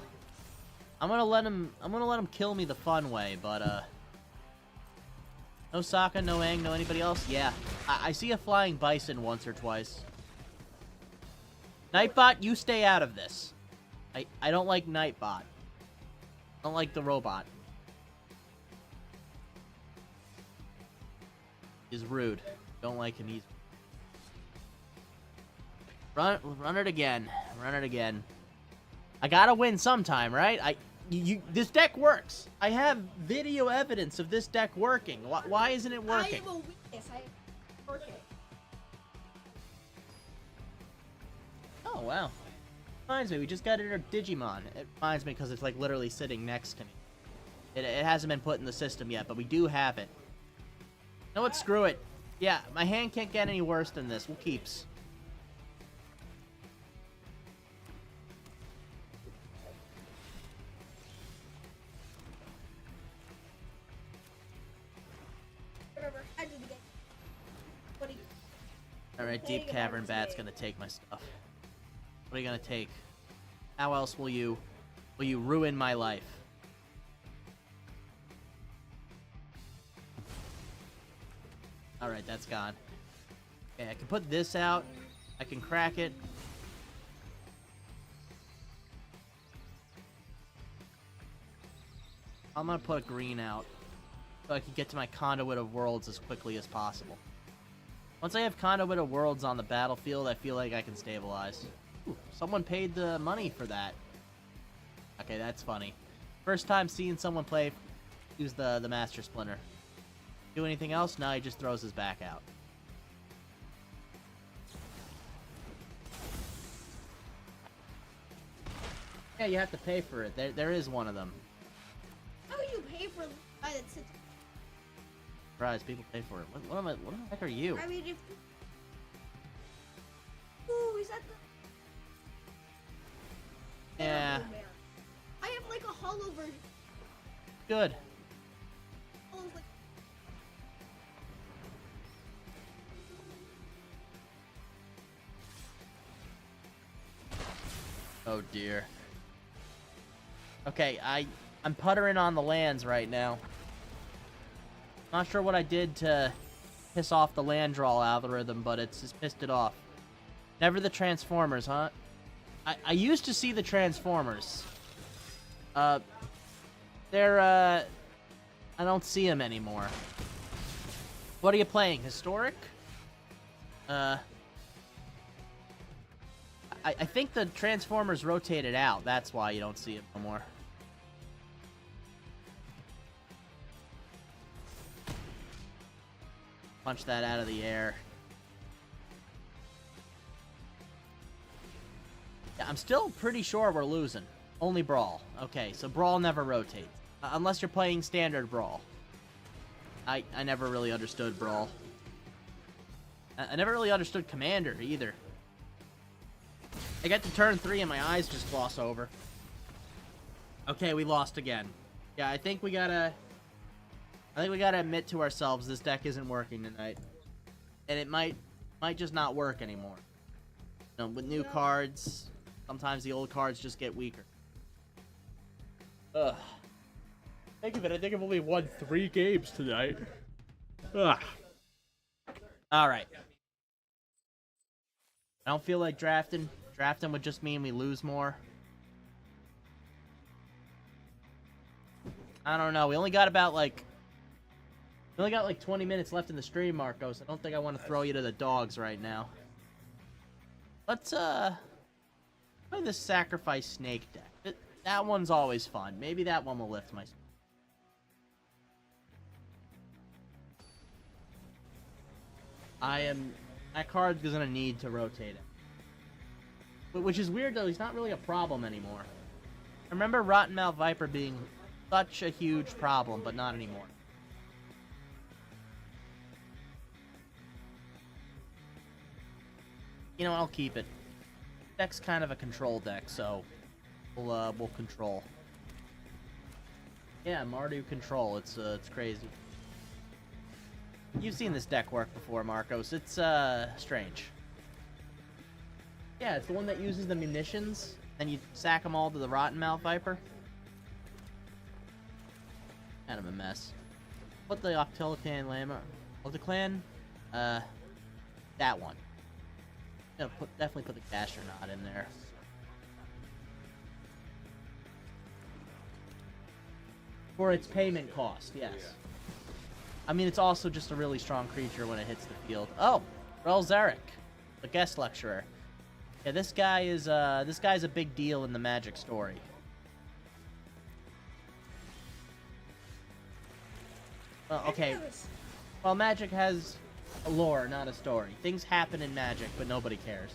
I'm gonna let him kill me the fun way, but no Sokka, no Aang, no anybody else. Yeah, I see a flying bison once or twice. Nightbot, you stay out of this. I don't like Nightbot. I don't like the robot. He's rude. Don't like him. He's run it again. Run it again. I gotta win sometime, right? This deck works. I have video evidence of this deck working. Why isn't it working? I have a weakness. I have working. Oh wow. Reminds me, we just got it our Digimon. It reminds me because it's like literally sitting next to me. It hasn't been put in the system yet, but we do have it. You know what? Screw it. Yeah, my hand can't get any worse than this. We'll keeps. Whatever. I did it again. What do you? Alright, Deep Cavern Bat's gonna take my stuff. What are you gonna take? How else will you ruin my life? Alright, that's gone. Okay, I can put this out. I can crack it. I'm gonna put a green out so I can get to my Conduit of Worlds as quickly as possible. Once I have Conduit of Worlds on the battlefield, I feel like I can stabilize. Ooh, someone paid the money for that. Okay, that's funny. First time seeing someone use the Master Splinter. Do anything else? No, he just throws his back out. Yeah, you have to pay for it. There is one of them. How would you pay for a guy that sits? Surprise, people pay for it. What the heck are you? I mean, if. Ooh, is that the? Yeah, I have like a hollow version. good. Hollow's like. Oh dear. Okay, I'm puttering on the lands right now. Not sure what I did to piss off the land draw algorithm, but it's just pissed it off. Never the Transformers, huh? I used to see the Transformers. They're, I don't see them anymore. What are you playing? Historic? I think the Transformers rotated out. That's why you don't see it no more. Punch that out of the air. Yeah, I'm still pretty sure we're losing. Only Brawl. Okay, so Brawl never rotates. Unless you're playing standard Brawl. I never really understood Brawl. I never really understood Commander either. I get to turn 3 and my eyes just gloss over. Okay, we lost again. Yeah, I think we gotta admit to ourselves this deck isn't working tonight. And it might just not work anymore. You know, with new cards, sometimes the old cards just get weaker. Ugh. Think of it, I think I've only won 3 games tonight. Ugh. Alright. I don't feel like drafting. Drafting would just mean we lose more. I don't know. We only got about like 20 minutes left in the stream, Marcos. I don't think I want to throw you to the dogs right now. Let's play the Sacrifice Snake deck. That one's always fun. Maybe that one will lift my. That card's gonna need to rotate it. Which is weird though, he's not really a problem anymore. I remember Rottenmouth Viper being such a huge problem, but not anymore. You know, I'll keep it. Deck's kind of a control deck, so we'll control. Yeah, Mardu control. It's crazy. You've seen this deck work before, Marcos. It's strange. Yeah, it's the one that uses the munitions, and you sack them all to the Rottenmouth Viper. Kind of a mess. Put the Octiloclan Lama. Octiloclan? That one. Yeah, definitely put the Gastronaut in there. For its payment cost, yes. I mean, it's also just a really strong creature when it hits the field. Oh, Relzeric, the guest lecturer. Yeah, this guy's a big deal in the Magic story. Well, okay. Well, Magic has a lore, not a story. Things happen in Magic, but nobody cares.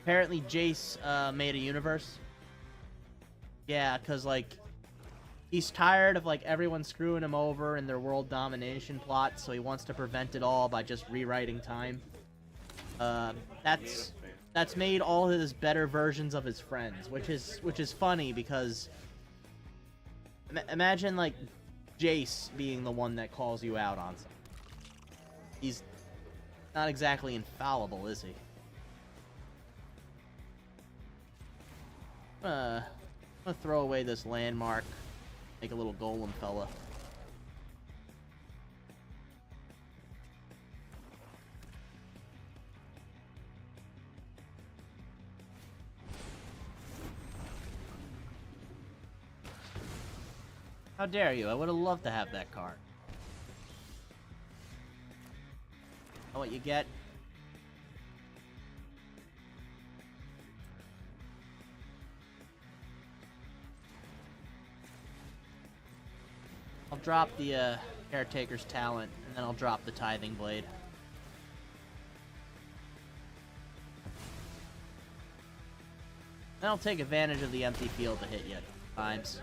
Apparently, Jace made a universe. Yeah, because, like, he's tired of, like, everyone screwing him over in their world domination plot, so he wants to prevent it all by just rewriting time. That's made all his better versions of his friends, which is funny because imagine, like, Jace being the one that calls you out on something. He's not exactly infallible, is he? I'm gonna throw away this landmark. Make a little golem fella. How dare you? I would have loved to have that card. Know what you get? I'll drop the Caretaker's Talent, and then I'll drop the Tithing Blade. Then I'll take advantage of the empty field to hit you at times.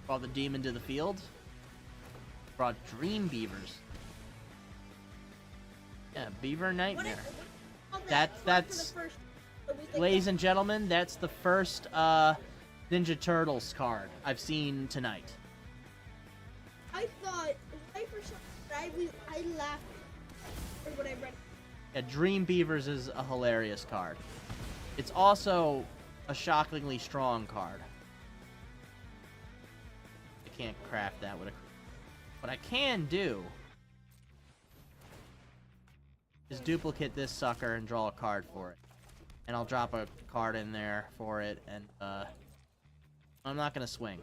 Brought the demon to the field. Brought Dream Beavers. Yeah, Beaver Nightmare. That's ladies and gentlemen, that's the first Ninja Turtles card I've seen tonight. I thought, right for some I laughed when I read it. Yeah, Dream Beavers is a hilarious card. It's also a shockingly strong card. I can't craft that with a... What I can do is duplicate this sucker and draw a card for it. And I'll drop a card in there for it, and I'm not gonna swing.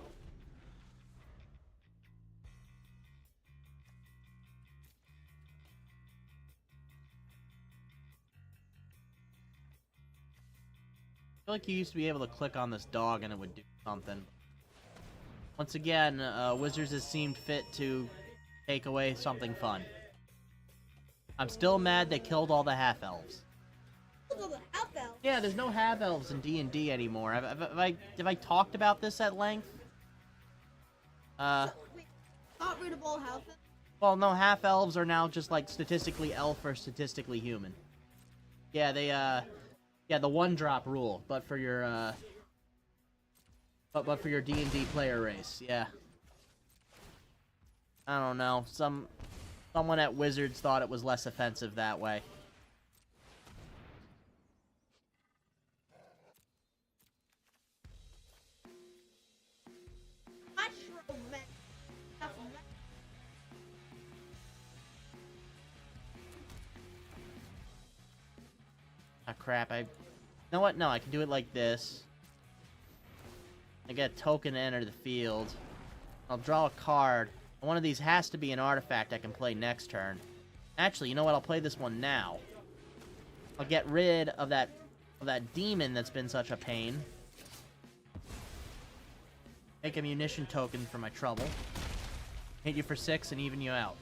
I feel like you used to be able to click on this dog and it would do something. Once again, Wizards has seemed fit to take away something fun. I'm still mad they killed all the half-elves. Half-elf. Yeah, there's no half-elves in D&D anymore. Have I talked about this at length? Wait, got rid of all half-elves? Well, no, half-elves are now just, like, statistically elf or statistically human. Yeah, they, yeah, the one-drop rule, but for your, but for your D&D player race, yeah. I don't know, someone at Wizards thought it was less offensive that way. Ah, crap, you know what? No, I can do it like this. I get a token to enter the field. I'll draw a card. One of these has to be an artifact I can play next turn. Actually, you know what? I'll play this one now. I'll get rid of that demon that's been such a pain. Make a munition token for my trouble. Hit you for 6 and even you out.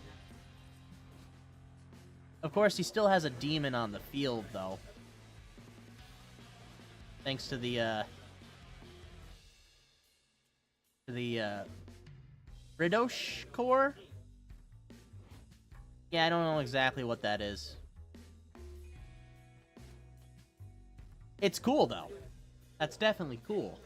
Of course, he still has a demon on the field, though. Thanks to the Ridosh core? Yeah, I don't know exactly what that is. It's cool, though. That's definitely cool.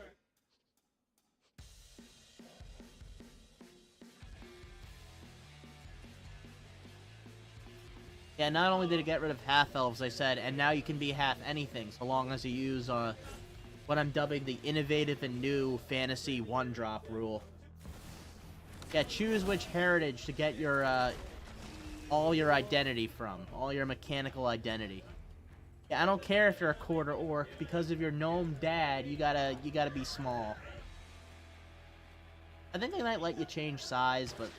Yeah, not only did it get rid of half-elves, I said, and now you can be half anything, so long as you use, what I'm dubbing the innovative and new fantasy one-drop rule. Yeah, choose which heritage to get your, all your identity from. All your mechanical identity. Yeah, I don't care if you're a quarter orc, because of your gnome dad, you gotta be small. I think they might let you change size, but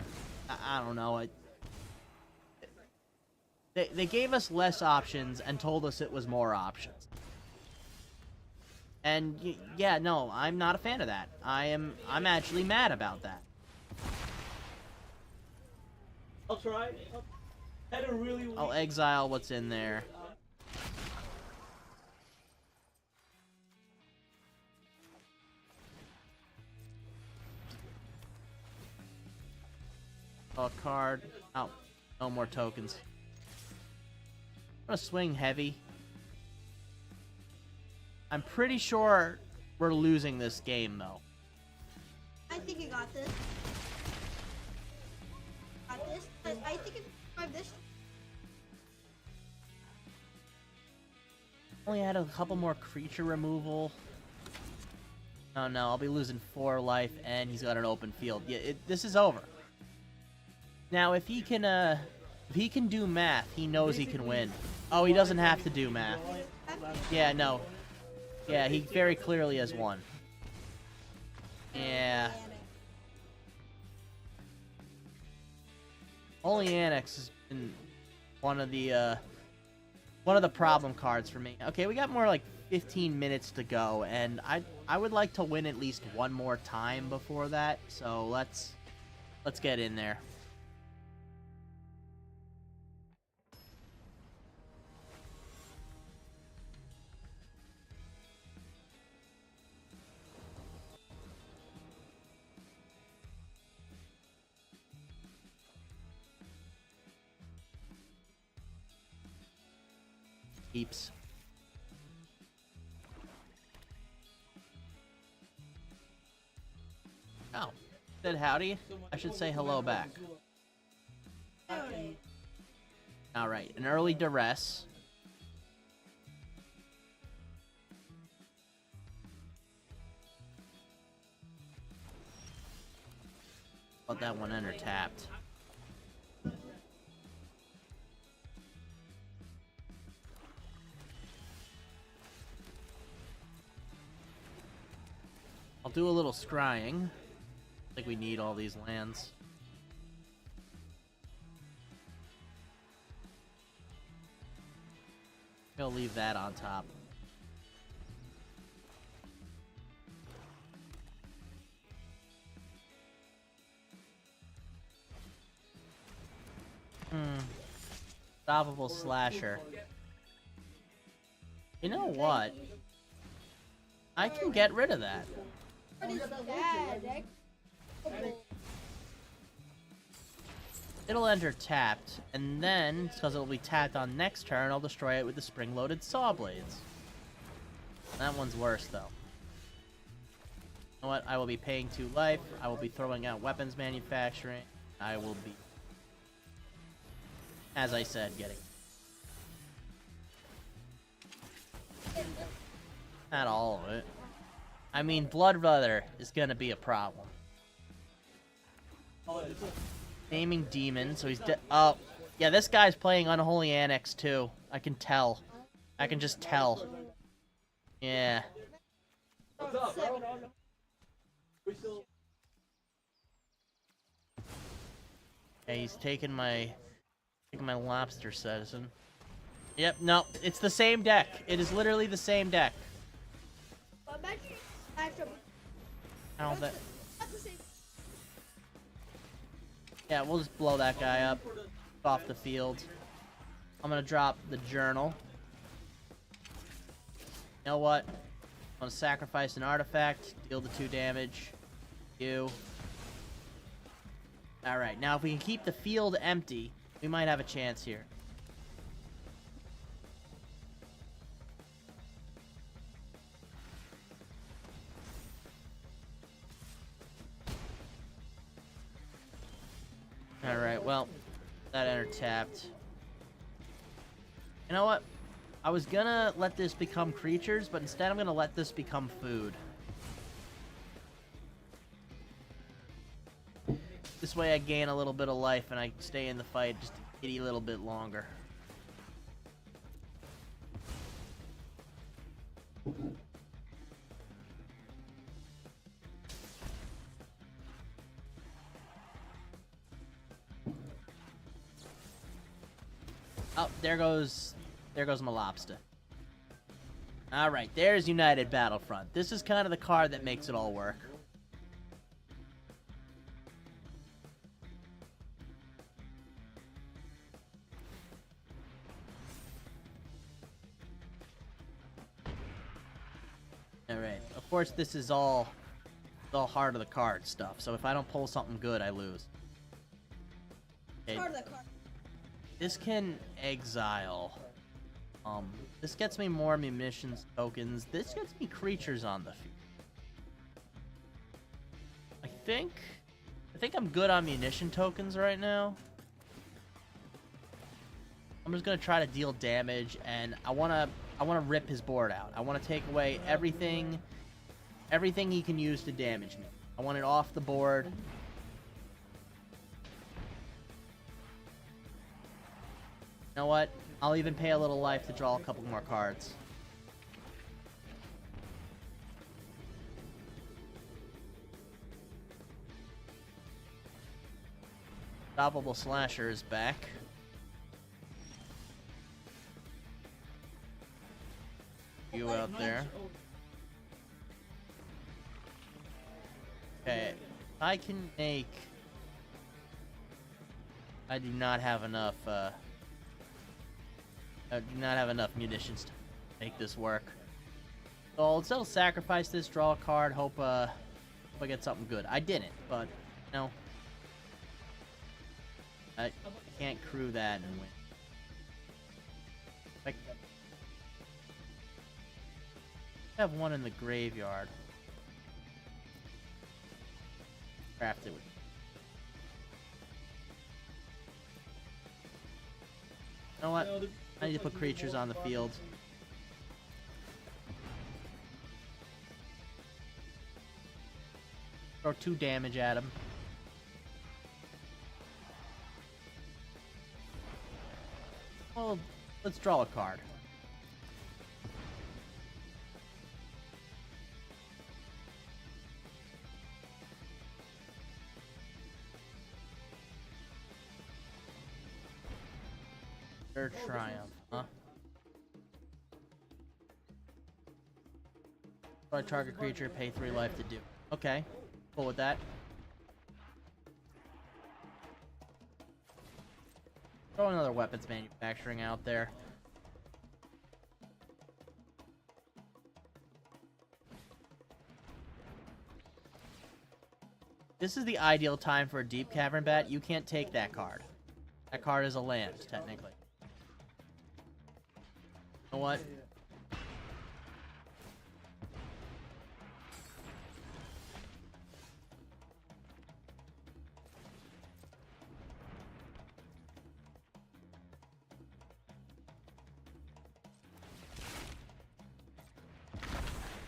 I don't know. They gave us less options and told us it was more options. And yeah, no, I'm not a fan of that. I'm actually mad about that. I'll try. I had a really I'll exile what's in there. A card. Oh, no more tokens. I'm gonna swing heavy. I'm pretty sure we're losing this game, though. I think you got this. Got this. I think it's this. Only had a couple more creature removal. Oh no, I'll be losing 4 life, and he's got an open field. Yeah, this is over. Now, if he can do math, he knows he can win. Oh, he doesn't have to do math. Yeah, no. Yeah, he very clearly has won. Yeah. Holy Annex has been one of the problem cards for me. Okay, we got more like 15 minutes to go, and I would like to win at least one more time before that. So let's get in there. Keeps. Oh, said howdy. I should say hello back. Alright, an early duress. Let that one enter tapped. I'll do a little scrying. I think we need all these lands. I'll leave that on top. Stoppable slasher. You know what? I can get rid of that. What is that? It'll enter tapped, and then, because it'll be tapped on next turn, I'll destroy it with the spring-loaded saw blades. That one's worse, though. You know what? I will be paying 2 life. I will be throwing out weapons manufacturing. I will be, as I said, getting... Not all of it. I mean, Blood Brother is gonna be a problem. Naming Demon, so he's oh, yeah, this guy's playing Unholy Annex too. I can tell. I can just tell. Yeah. What's up, bro? We still... Yeah, he's taking my lobster citizen. Yep, no, it's the same deck. It is literally the same deck. How that? Yeah, we'll just blow that guy up off the field. I'm gonna drop the journal. You know what? I'm gonna sacrifice an artifact, deal the 2 damage. You. Alright, now if we can keep the field empty, we might have a chance here. Alright, well, that enter tapped. You know what? I was gonna let this become creatures, but instead I'm gonna let this become food. This way I gain a little bit of life and I stay in the fight just a itty little bit longer. Oh, there goes my lobster. Alright, there's United Battlefront. This is kind of the card that makes it all work. Alright, of course this is all heart of the card stuff, so if I don't pull something good, I lose. Okay. Part of the card. This can exile. This gets me more munitions tokens. This gets me creatures on the field. I think I'm good on munition tokens right now. I'm just gonna try to deal damage, and I wanna rip his board out. I wanna take away everything he can use to damage me. I want it off the board. You know what? I'll even pay a little life to draw a couple more cards. Stoppable Slasher is back. You out there. Okay. I can make... I do not have enough, I do not have enough munitions to make this work. So I'll still sacrifice this, draw a card, hope I get something good. I didn't, but, you know, I can't crew that and win. I have one in the graveyard. Craft it with. You know what? I need to put creatures on the field. Throw 2 damage at him. Well, let's draw a card. Their triumph, huh? Destroy target creature, pay 3 life to do. Okay, cool with that. Throw another weapons manufacturing out there. This is the ideal time for a Deep Cavern Bat. You can't take that card. That card is a land, technically. You know what?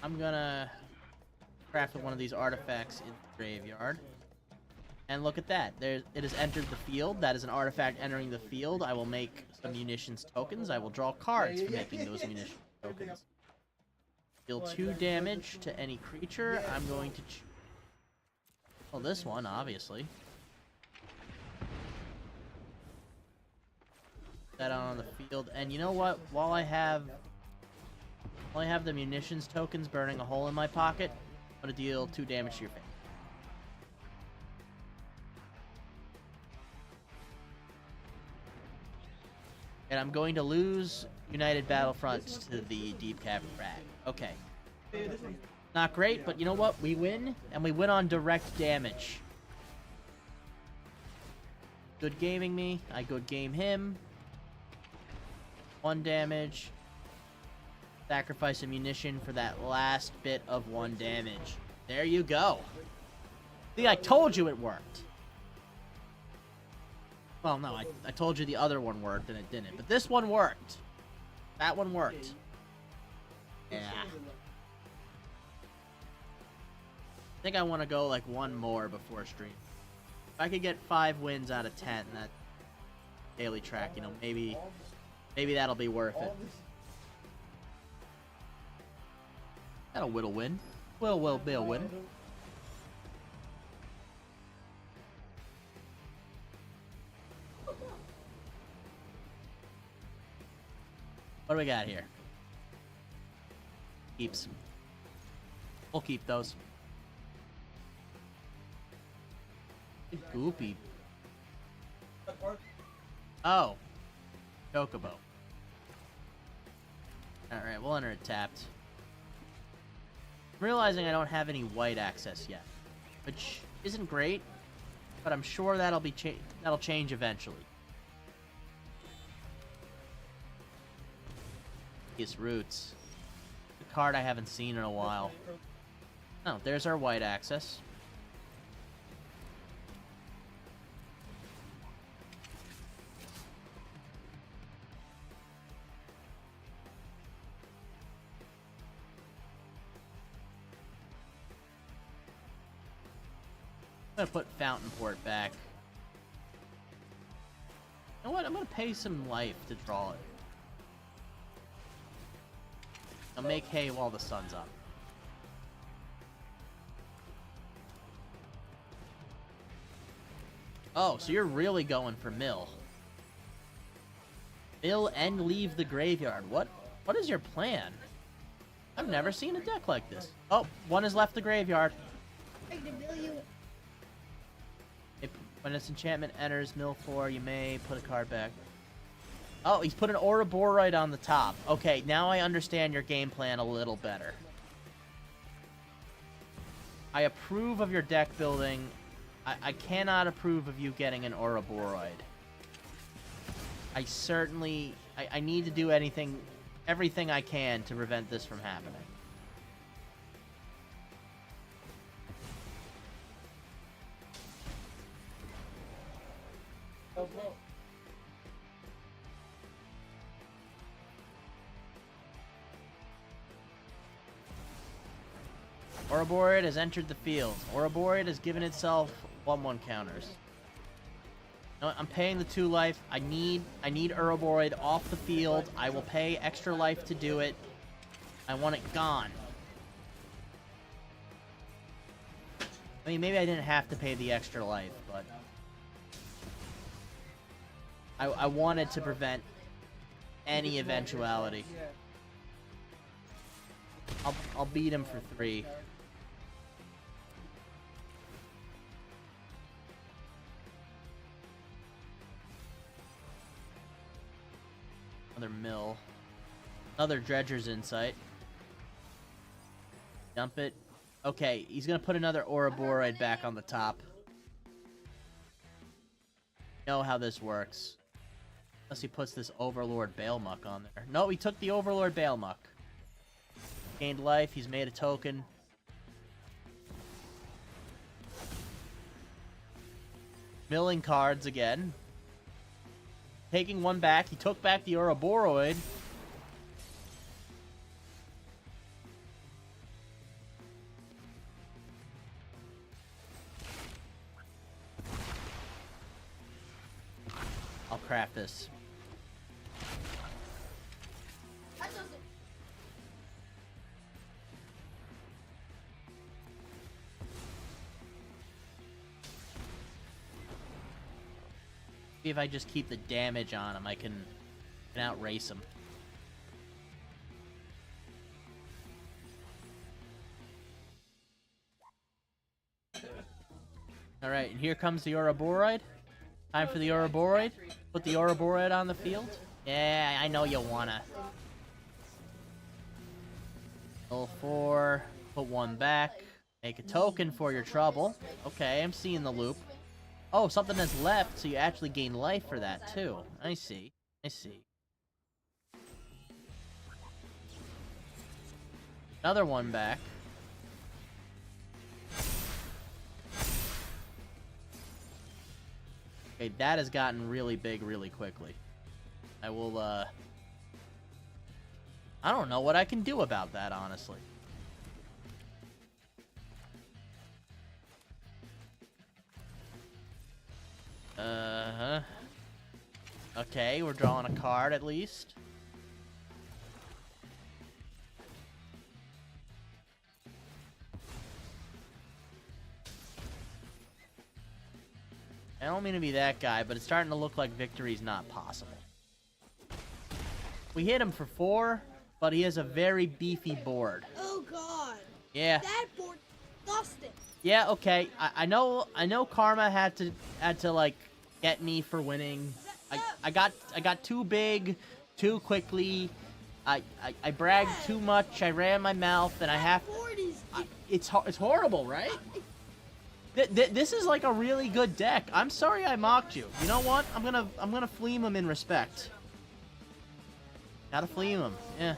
I'm gonna craft one of these artifacts in the graveyard. And look at that. It has entered the field. That is an artifact entering the field. I will make some munitions tokens. I will draw cards for making those munitions tokens. Deal 2 damage to any creature. I'm going to... Well, this one, obviously. That on the field. And you know what? While I have the munitions tokens burning a hole in my pocket, I'm going to deal 2 damage to your face. And I'm going to lose United Battlefronts to the Deep Cavern Rat. Okay. Not great, but you know what? We win, and we win on direct damage. Good gaming me. I good game him. 1 damage. Sacrifice a munition for that last bit of 1 damage. There you go. See, I told you it worked. Well, no, I told you the other one worked and it didn't. But this one worked. That one worked. Yeah. I think I want to go like 1 more before stream. If I could get 5 wins out of 10, that daily track, you know, maybe that'll be worth it. That'll whittle win. Will be a win. What do we got here? Keeps. We'll keep those. Goopy. Oh. Chocobo. Alright, we'll enter it tapped. I'm realizing I don't have any white access yet, which isn't great, but I'm sure that'll change eventually. His Roots. The card I haven't seen in a while. Oh, there's our white access. I'm gonna put Fountain Port back. You know what? I'm gonna pay some life to draw it. I'll make hay while the sun's up. Oh, so you're really going for mill. Mill and leave the graveyard. What is your plan? I've never seen a deck like this. Oh, 1 has left the graveyard. When its enchantment enters mill 4, you may put a card back. Oh, he's put an Ouroborite on the top. Okay, now I understand your game plan a little better. I approve of your deck building. I cannot approve of you getting an Ouroborite. I need to do everything I can to prevent this from happening. Ouroborite has entered the field. Ouroborite has given itself 1/1 counters. No, I'm paying the 2 life. I need Ouroborite off the field. I will pay extra life to do it. I want it gone. I mean, maybe I didn't have to pay the extra life, but I wanted to prevent any eventuality. I'll beat him for 3. mill. Another Dredger's Insight. Dump it. Okay, he's gonna put another Ouroboros back on the top. Know how this works. Unless he puts this Overlord Bailmuck on there. No, he took the Overlord Bailmuck. Gained life, he's made a token. Milling cards again. Taking one back. He took back the Ouroboros. I'll craft this. If I just keep the damage on him, I can outrace him. Alright, and here comes the Ouroboros. Time for the Ouroboros. Put the Ouroboros on the field. Yeah, I know you wanna. Roll 4. Put one back. Make a token for your trouble. Okay, I'm seeing the loop. Oh, something that's left, so you actually gain life for that, too. I see. I see. Another one back. Okay, that has gotten really big really quickly. I will, I don't know what I can do about that, honestly. Uh-huh. Okay, we're drawing a card at least. I don't mean to be that guy, but it's starting to look like victory's not possible. We hit him for 4, but he has a very beefy board. Oh god. Yeah. That board lost it. Yeah, okay. I know Karma had to like get me for winning. I got too big too quickly. I bragged too much. I ran my mouth, and I have. It's horrible, right? This is like a really good deck. I'm sorry I mocked you. You know what? I'm gonna flame him in respect. Gotta flame him. Yeah.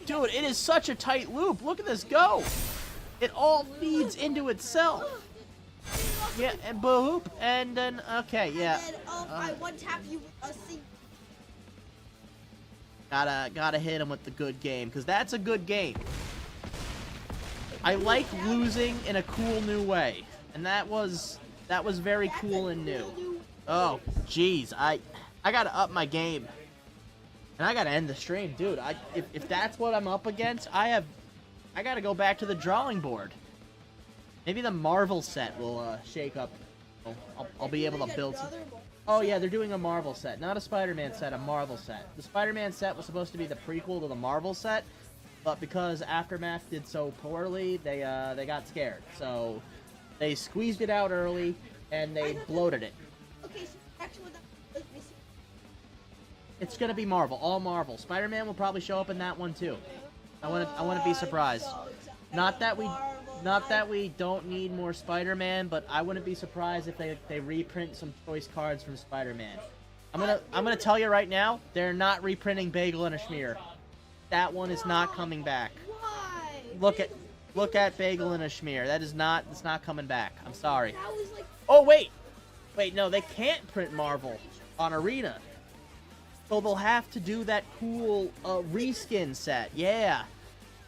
Dude, it is such a tight loop. Look at this go. It all feeds into itself. Yeah, and boop, and then okay, yeah. And then I one tap you with a C. Gotta hit him with the good game, because that's a good game. I like losing in a cool new way, and that was very cool and new. Oh, jeez, I gotta up my game, and I gotta end the stream, dude. If that's what I'm up against, I gotta go back to the drawing board. Maybe the Marvel set will shake up. I'll be able to build some. Oh yeah, they're doing a Marvel set, not a Spider-Man set, a Marvel set. The Spider-Man set was supposed to be the prequel to the Marvel set, but because Aftermath did so poorly, they got scared. So they squeezed it out early and they bloated it. Okay, so actually, it's gonna be Marvel, all Marvel. Spider-Man will probably show up in that one too. I wouldn't be surprised. Not that we don't need more Spider-Man, but I wouldn't be surprised if they reprint some choice cards from Spider-Man. I'm gonna tell you right now, they're not reprinting Bagel and a Schmear. That one is not coming back. Why? Look at Bagel and a Schmear. It's not coming back. I'm sorry. That was like. Oh wait, no, they can't print Marvel on Arena, so they'll have to do that cool reskin set. Yeah.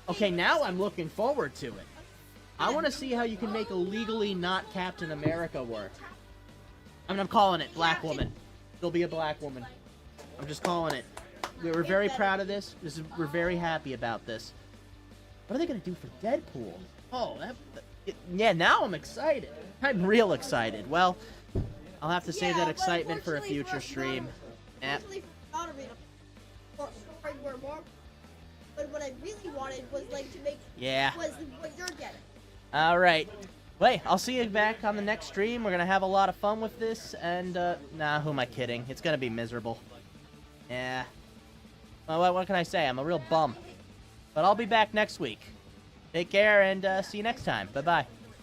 Okay, now I'm looking forward to it. I want to see how you can make a legally not Captain America work. I mean, I'm calling it Black Woman. There'll be a Black Woman. I'm just calling it. We're very proud of this. We're very happy about this. What are they gonna do for Deadpool? Oh, yeah. Now I'm excited. I'm real excited. Well, I'll have to save that excitement for a future stream. But what I really wanted was like to make. Yeah. Was what you're getting. All right. Wait, I'll see you back on the next stream. We're gonna have a lot of fun with this, and nah, who am I kidding? It's gonna be miserable. Yeah. Well, what can I say? I'm a real bum. But I'll be back next week. Take care and see you next time. Bye-bye.